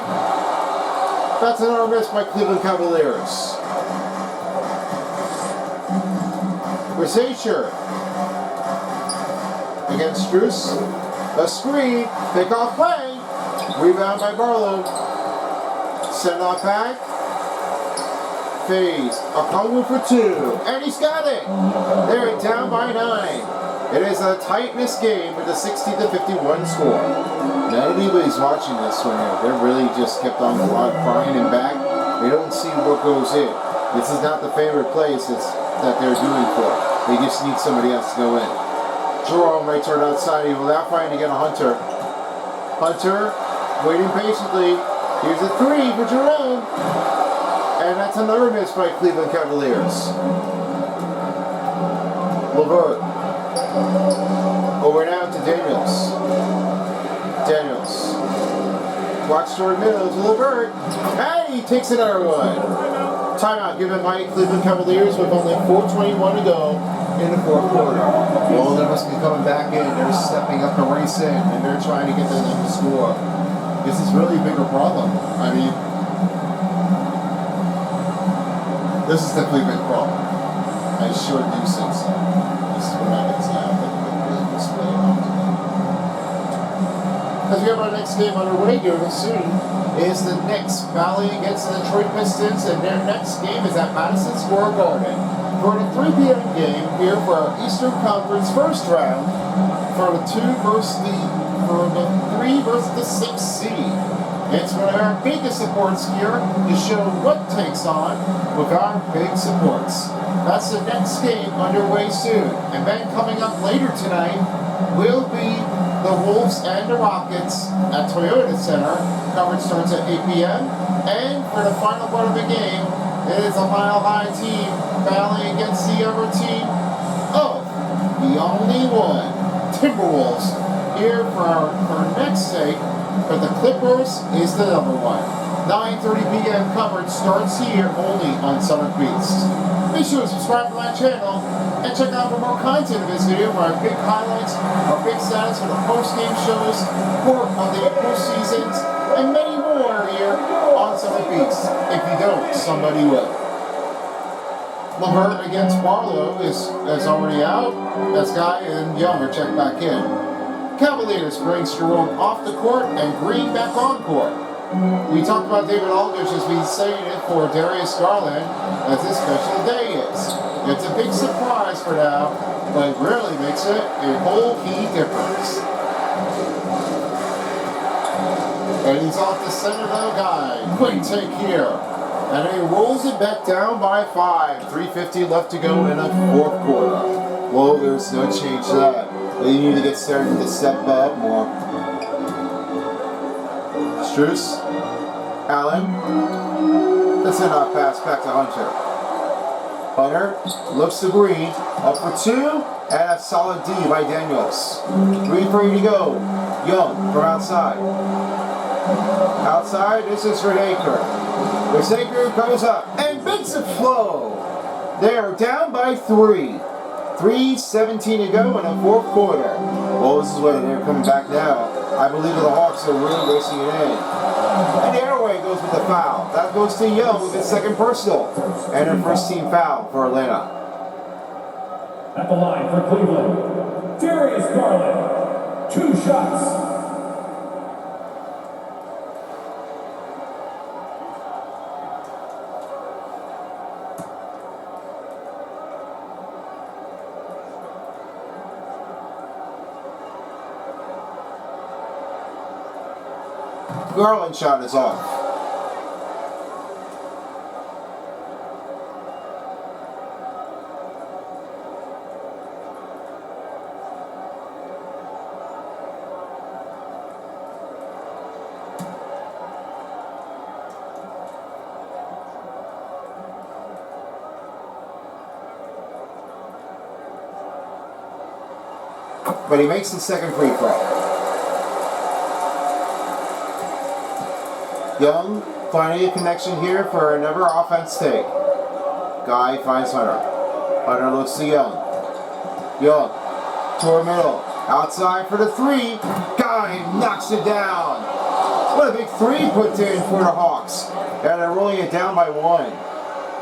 That's another miss by Cleveland Cavaliers. Wasaker against Strus. A screen. Pick-off play. Rebound by Barlow. Send off back. Phase. A combo for 2. And he's got it. They're down by 9. It is a tightness game with a 60-51 score. Now anybody's watching this one here, they're really just kept on crying and back. They don't see what goes in. This is not the favorite place that they're doing for. They just need somebody else to go in. Jerome right turn outside. He will now find again a Hunter. Hunter waiting patiently. Here's a 3 for Jerome. And that's another miss by Cleveland Cavaliers. LeVert. Over now to Daniels. Daniels. Watch toward middle to LeVert. And he takes another one. Timeout given by Cleveland Cavaliers with only 4:21 to go in the fourth quarter. Well, they must be coming back in. They're stepping up the race in, and they're trying to get them to score. This is really a bigger problem. I mean, this is definitely a big problem. I sure do think so. This is what happens now. Really display it today. As we have our next game underway here soon is the Knicks battling against the Detroit Pistons, and their next game is at Madison Square Garden for the 3 p.m. game here for our Eastern Conference first round for the 3 versus the 6 seed. It's one of our biggest supports here to show what takes on with our big supports. That's the next game underway soon. And then coming up later tonight will be the Wolves and the Rockets at Toyota Center. Coverage starts at 8 p.m. And for the final part of the game, it is a Mile High team battling against the other team of the only one, Timberwolves, here for our next take. But the Clippers is the number one. 9:30 p.m. coverage starts here only on Summer Beats. Be sure to subscribe to my channel and check out for more content of this video for our big highlights, our big stats for the post-game shows, report on the postseasons, and many more here on Summer Beats. If you don't, somebody will. Levert against Barlow is already out. That's Guy and Young are checked back in. Cavaliers brings Jerome off the court and Green back on court. We talked about David Aldridge as we saying it for Darius Garland as his special day is. It's a big surprise for now, but it really makes it a whole key difference. And he's off the center though, Guy. Quick take here. And he rolls it back down by 5. 3:50 left to go in the fourth quarter. Well, there's no change to that. They need to get started to step up more. Strus. Allen. That's a not pass back to Hunter. Hunter looks to Green. Up for 2. And a solid D by Daniels. 3 for you to go. Young from outside. Outside, this is Redaker. Redaker comes up and makes it flow. They're down by 3. 3:17 to go in the fourth quarter. Well, this is when they're coming back now. I believe the Hawks are really racing it in. And the airway goes with the foul. That goes to Young with his second personal. And their first team foul for Atlanta. At the line for Cleveland, Darius Garland. 2 shots. Garland shot is off. But he makes the second free throw. Young finding a connection here for another offense take. Guy finds Hunter. Hunter looks to Young. Young toward middle. Outside for the 3. Guy knocks it down. What a big 3 put in for the Hawks. And they're rolling it down by 1.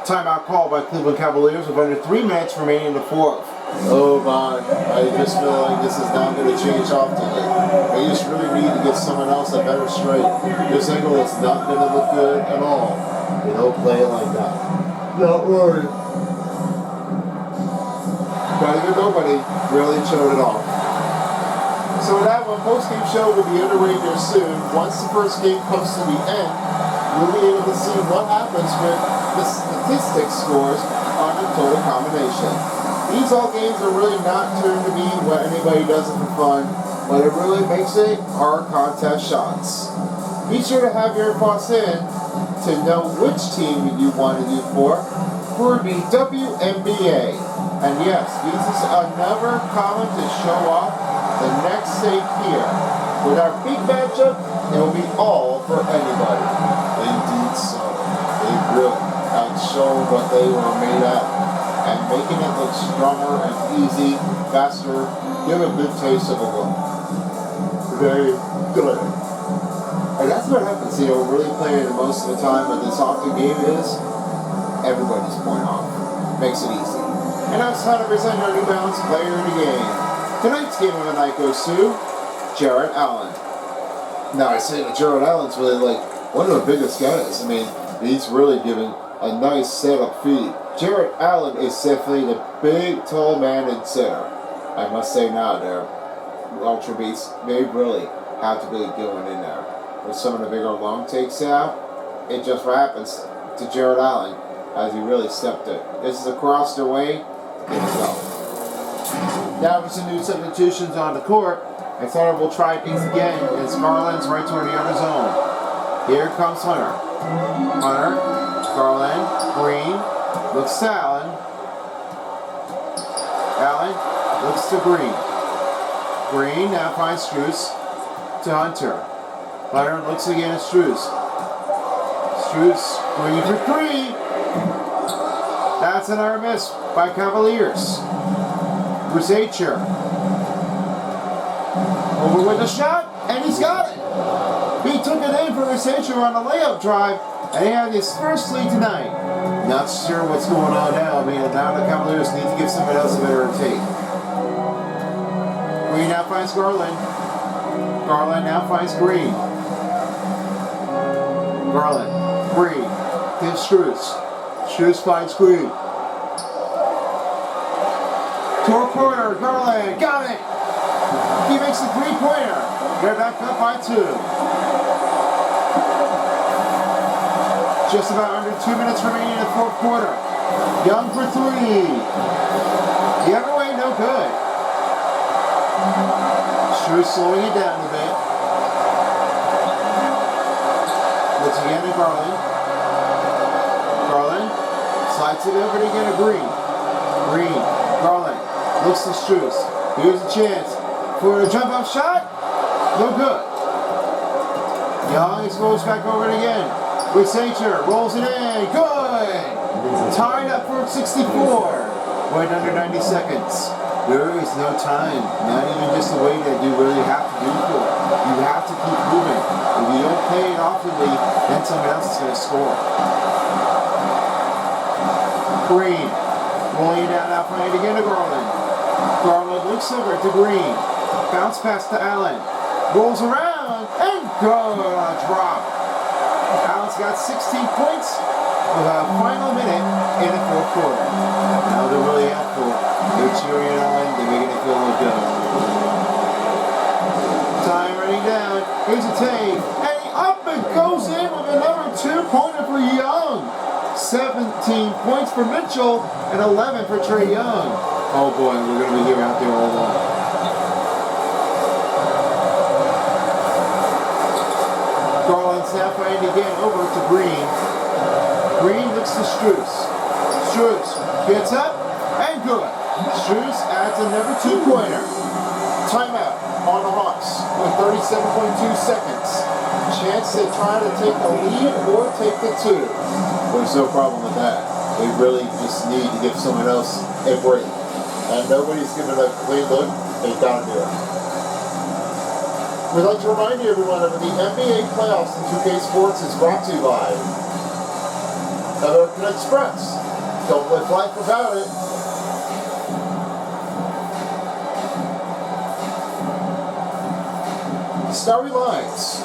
Timeout call by Cleveland Cavaliers with under 3 minutes remaining in the fourth. Oh my, I just feel like this is not going to change often. They just really need to get someone else a better straight. This angle is not going to look good at all. They don't play it like that. Not worried. But even nobody really showed it off. So that one post-game show will be underway here soon. Once the first game comes to the end, we'll be able to see what happens with the statistics scores on the total combination. These all games are really not turned to be what anybody does it for fun, but it really makes it hard contest shots. Be sure to have your thoughts in to know which team you want to root for the WNBA. And yes, this is another comment to show off the next state here. With our big matchup, it will be all for anybody. Indeed so. They really have shown what they were made of. And making it look stronger and easy, faster, give a good taste of a win. Very good. And that's what happens, really playing most of the time, but this often game is everybody's point off. Makes it easy. And that's 100% our New Balance player in the game. Tonight's game of the night goes to Jarrett Allen. Now I say that Jarrett Allen's really like one of the biggest guys. I mean, he's really giving a nice setup feed. Jarrett Allen is definitely the big, tall man in center. I must say now, there, Ultra Beats, they really have to be going in there. With some of the bigger long takes out, it just happens to Jarrett Allen as he really stepped it. This is across the way, get it go. Now with some new substitutions on the court, I thought we'll try things again as Garland's right toward the other zone. Here comes Hunter. Hunter, Garland, Green, looks to Allen. Allen looks to Green. Green now finds Strus to Hunter. Hunter looks again at Strus. Strus, Green for 3. That's another miss by Cavaliers. Brusacher. Over with the shot, and he's got it. He took it in for Sager on a layup drive, and he had his first lead tonight. Not sure what's going on now. I mean, now the Cavaliers need to give somebody else a better take. Green now finds Garland. Garland now finds Green. Garland, Green, gives Strus. Strus finds Green. Toward corner, Garland, got it! He makes the three-pointer. They're back up by 2. Just about under 2 minutes remaining in the fourth quarter. Young for 3. The other way, no good. Strus slowing it down a bit. Looks again at Garland. Garland slides it over to get a Green. Green, Garland looks to Strus. Here's a chance for a jump up shot. No good. Young goes back over it again. With Sager, rolls it in. Good. Tied up for 64. Right under 90 seconds. There is no time. Not even just the way that you really have to do for it. You have to keep moving. If you don't play it oftenly, then someone else is going to score. Green. Rolling it down out front again to Garland. Garland looks over to Green. Bounce pass to Allen. Rolls around and go. Drop. Allen's got 16 points with a final minute in the fourth quarter. Now they're really helpful. They're cheering Allen. They're making it feel real good. Time running down. Here's a take. And up it goes in with another 2-pointer for Young. 17 points for Mitchell and 11 for Trae Young. Oh boy, we're going to be here out there all night. Garland's now fighting again over to Green. Green looks to Strus. Strus gets up and good. Strus adds another 2-pointer. Timeout on the Hawks with 37.2 seconds. Chance to try to take the lead or take the 2. There's no problem with that. They really just need to give someone else a break. And nobody's giving a clean look. They've got to do it. We'd like to remind you, everyone, that the NBA playoffs in 2K Sports is brought to you by American Express. Don't live life without it. Starry Lines.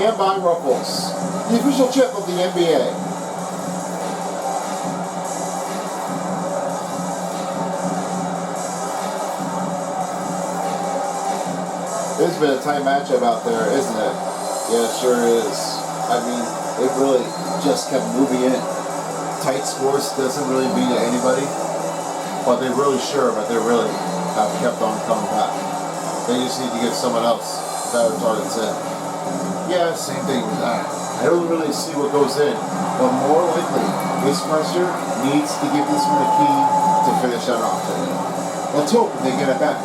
And by Ruffles, the official chip of the NBA. It's been a tight matchup out there, isn't it? Yeah, it sure is. I mean, it really just kept moving in. Tight scores doesn't really mean to anybody, but they really have kept on coming back. They just need to give someone else better targets in. Yeah, same thing with that. I don't really see what goes in, but more likely, this pressure needs to give this one a key to finish that off today. Let's hope they get it back.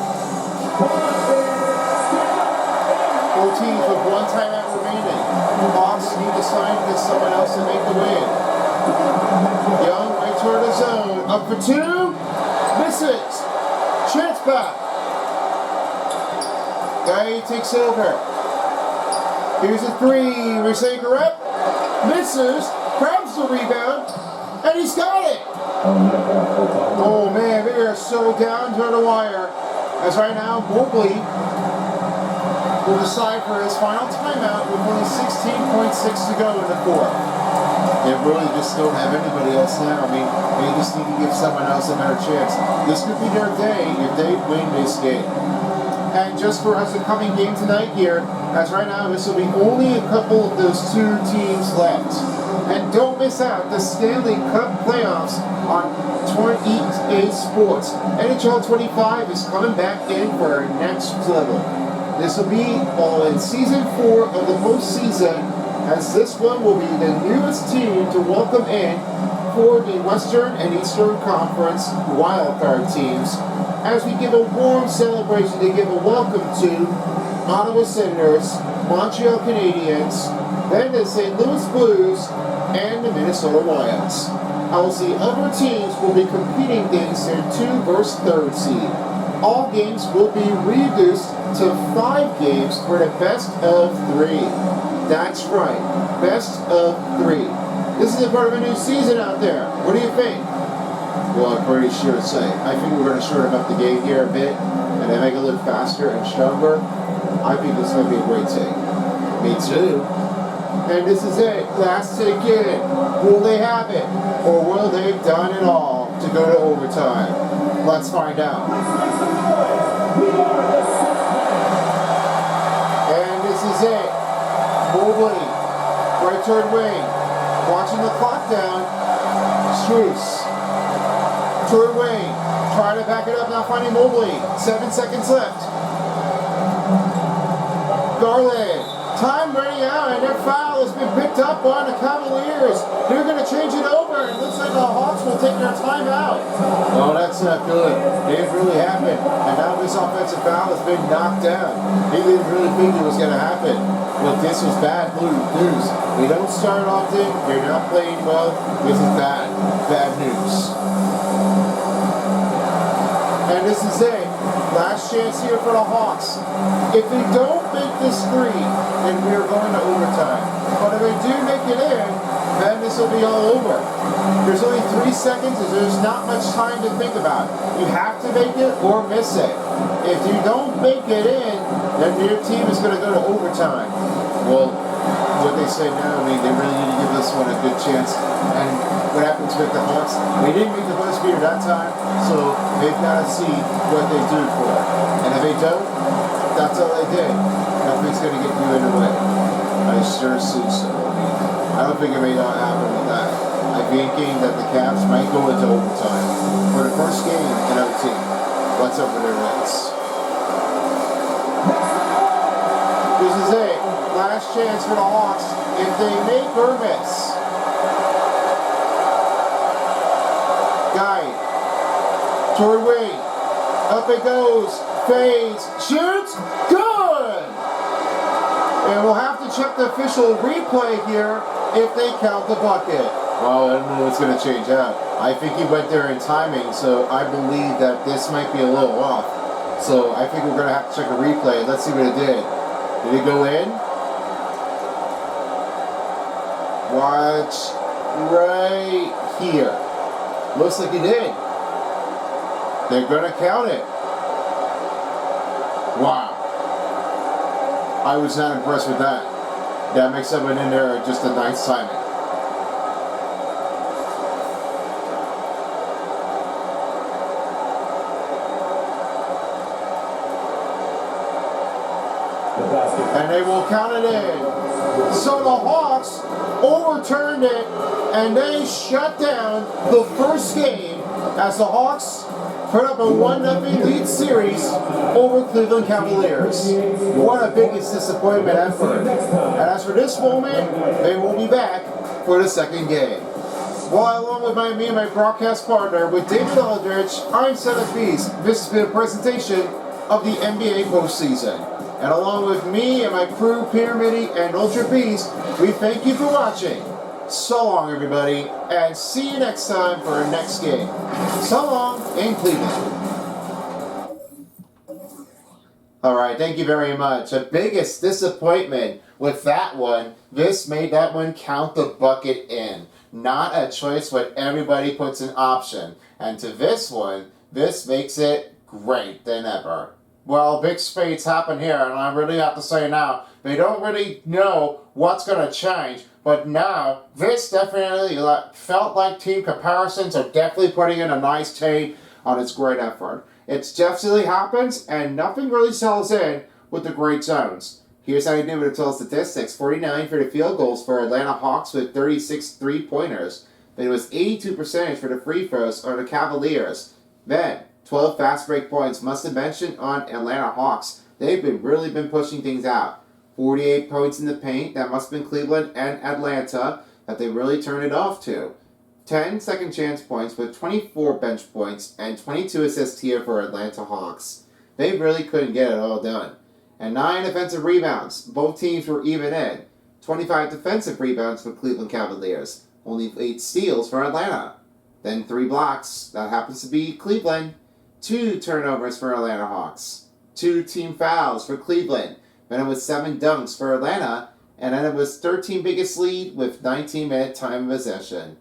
14th with 1 timeout remaining. Hawks need to sign to someone else to make the win. Young right toward the zone. Up for 2. Misses. Chance back. Guy takes over. Here's a 3. Resager up. Misses. Grabs the rebound. And he's got it. Oh man, they are so down to the wire. As right now, Mobley will decide for his final timeout with only 16.6 to go in the fourth. They really just don't have anybody else now. I mean, they just need to give someone else a better chance. This could be their day if they win this game. And just for us, the coming game tonight here, as right now, this will be only a couple of those 2 teams left. And don't miss out the Stanley Cup playoffs on 28 Sports. NHL 25 is coming back in for our next level. This will be all in Season 4 of the postseason, as this one will be the newest team to welcome in for the Western and Eastern Conference wildcard teams, as we give a warm celebration to give a welcome to Ottawa Senators, Montreal Canadiens, then the St. Louis Blues, and the Minnesota Wilds. As the other teams will be competing against their 2 versus 3rd seed. all games will be reduced to 5 games for the best of 3. That's right, best of 3. This is a part of a new season out there. What do you think? Well, I'm pretty sure to say. I think we're going to shorten up the game here a bit and then make it look faster and stronger. I think this might be a great take. Me too. And this is it. Last take in. Will they have it? Or will they have done it all to go to overtime? Let's find out. And this is it. Mobley. Right toward wing. Watching the clock down. Struce. Toward wing. Trying to back it up. Not finding Mobley. 7 seconds left. Garland. Time running out, and their foul has been picked up on the Cavaliers. They're going to change it over, and it looks like the Hawks will take their time out. Oh, that's not good. It really happened, and now this offensive foul has been knocked down. He didn't really think it was going to happen. But this was bad news. We don't start often. They're not playing well. This is bad. Bad news. And this is it. Last chance here for the Hawks. If they don't make this 3, then we are going to overtime. But if they do make it in, then this will be all over. There's only 3 seconds, and there's not much time to think about. You have to make it or miss it. If you don't make it in, then your team is going to go to overtime. Well, what they say now, I mean, they really need to give this one a good chance. And what happens with the Hawks? They didn't make the buzz beater that time, so they've got to see what they do for it. And if they don't, that's all they did. Nothing's going to get you in the way. I sure see so. I don't think it may not happen with that. I'm thinking that the Cavs might go into overtime for the first game in OT. What's up with their Nets? This is it. Last chance for the Hawks. If they make or miss. Guy. Toward wing. Up it goes. Fades. Shoots. Good! And we'll have to check the official replay here if they count the bucket. Well, I don't know what's going to change out. I think he went there in timing, so I believe that this might be a little off. So I think we're going to have to check a replay. Let's see what it did. Did it go in? Watch right here. Looks like it did. They're going to count it. Wow. I was not impressed with that. That makes someone in there just a nice timing. And they will count it in. So the Hawks overturned it, and they shut down the first game as the Hawks put up a 1-0 lead series over Cleveland Cavaliers. What a biggest disappointment effort. And as for this moment, they will be back for the second game. Well, along with me and my broadcast partner, with David Aldrich, I'm Seth Beast. This has been a presentation of the NBA postseason. And along with me and my crew, Pyramid and Ultra Beast, we thank you for watching. So long, everybody, and see you next time for our next game. So long in Cleveland. Alright, thank you very much. The biggest disappointment with that one, this made that one count the bucket in. Not a choice, but everybody puts an option. And to this one, this makes it great than ever. Well, big spades happen here, and I really have to say now, they don't really know what's going to change, but now, this definitely felt like team comparisons are definitely putting in a nice take on its great effort. It definitely happens, and nothing really sells in with the great zones. Here's how you do with the total statistics. 49 for the field goals for Atlanta Hawks with 36 three-pointers. Then it was 82% for the free throws on the Cavaliers. Then, 12 fast break points must have mentioned on Atlanta Hawks. They've really been pushing things out. 48 points in the paint, that must have been Cleveland and Atlanta, that they really turned it off to. 10 second chance points with 24 bench points and 22 assists here for Atlanta Hawks. They really couldn't get it all done. And 9 offensive rebounds, both teams were even in. 25 defensive rebounds for Cleveland Cavaliers, only 8 steals for Atlanta. Then 3 blocks, that happens to be Cleveland. 2 turnovers for Atlanta Hawks, 2 team fouls for Cleveland. Then it was 7 dunks for Atlanta, and then it was 13 biggest lead with 19-minute time of possession.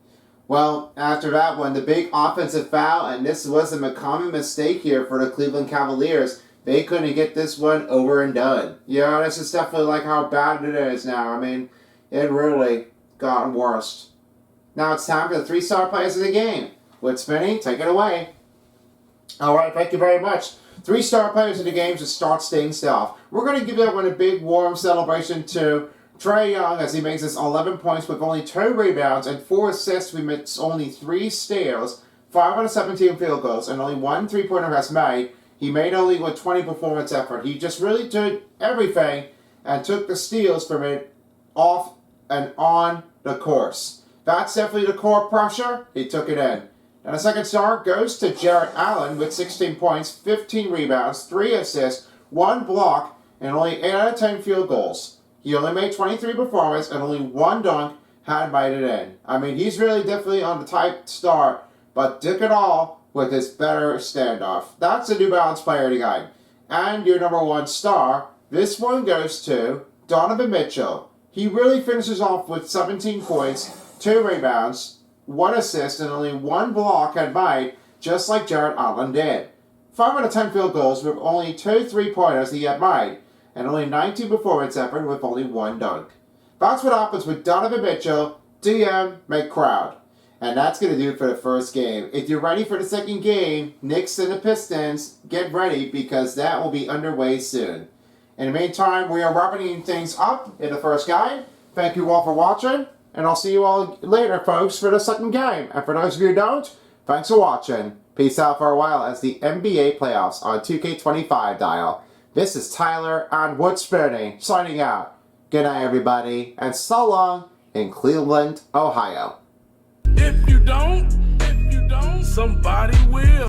Well, after that one, the big offensive foul, and this wasn't a common mistake here for the Cleveland Cavaliers. They couldn't get this one over and done. Yeah, this is definitely like how bad it is now. I mean, it really gotten worse. Now it's time for the 3-star players of the game. With Spinny, take it away. Alright, thank you very much. 3-star players of the game to start things off. We're going to give that one a big warm celebration to Trae Young as he makes us 11 points with only 2 rebounds and 4 assists. We missed only 3 steals, 5 out of 17 field goals, and only 1 3-pointer has made. He made only with 20 performance effort. He just really did everything and took the steals from it off and on the course. That's definitely the core pressure. He took it in. And the second star goes to Jarrett Allen with 16 points, 15 rebounds, 3 assists, 1 block, and only 8 out of 10 field goals. He only made 23 performances and only 1 dunk had made it in. I mean, he's really definitely on the type star, but took it all with his better standoff. That's the New Balance player of the game. And your number 1 star, this one goes to Donovan Mitchell. He really finishes off with 17 points, 2 rebounds, 1 assist, and only 1 block had made, just like Jarrett Allen did. 5 out of 10 field goals with only 2 3-pointers he had made, and only 19 performance effort with only 1 dunk. That's what happens with Donovan Mitchell, DM McCrowd. And that's going to do it for the first game. If you're ready for the second game, Knicks and the Pistons, get ready because that will be underway soon. In the meantime, we are wrapping things up in the first game. Thank you all for watching, and I'll see you all later, folks, for the second game. And for those of you who don't, thanks for watching. Peace out for a while as the NBA playoffs on 2K25 dial. This is Tyler and Woodspinny signing out. Good night, everybody, and so long in Cleveland, Ohio. If you don't, somebody will.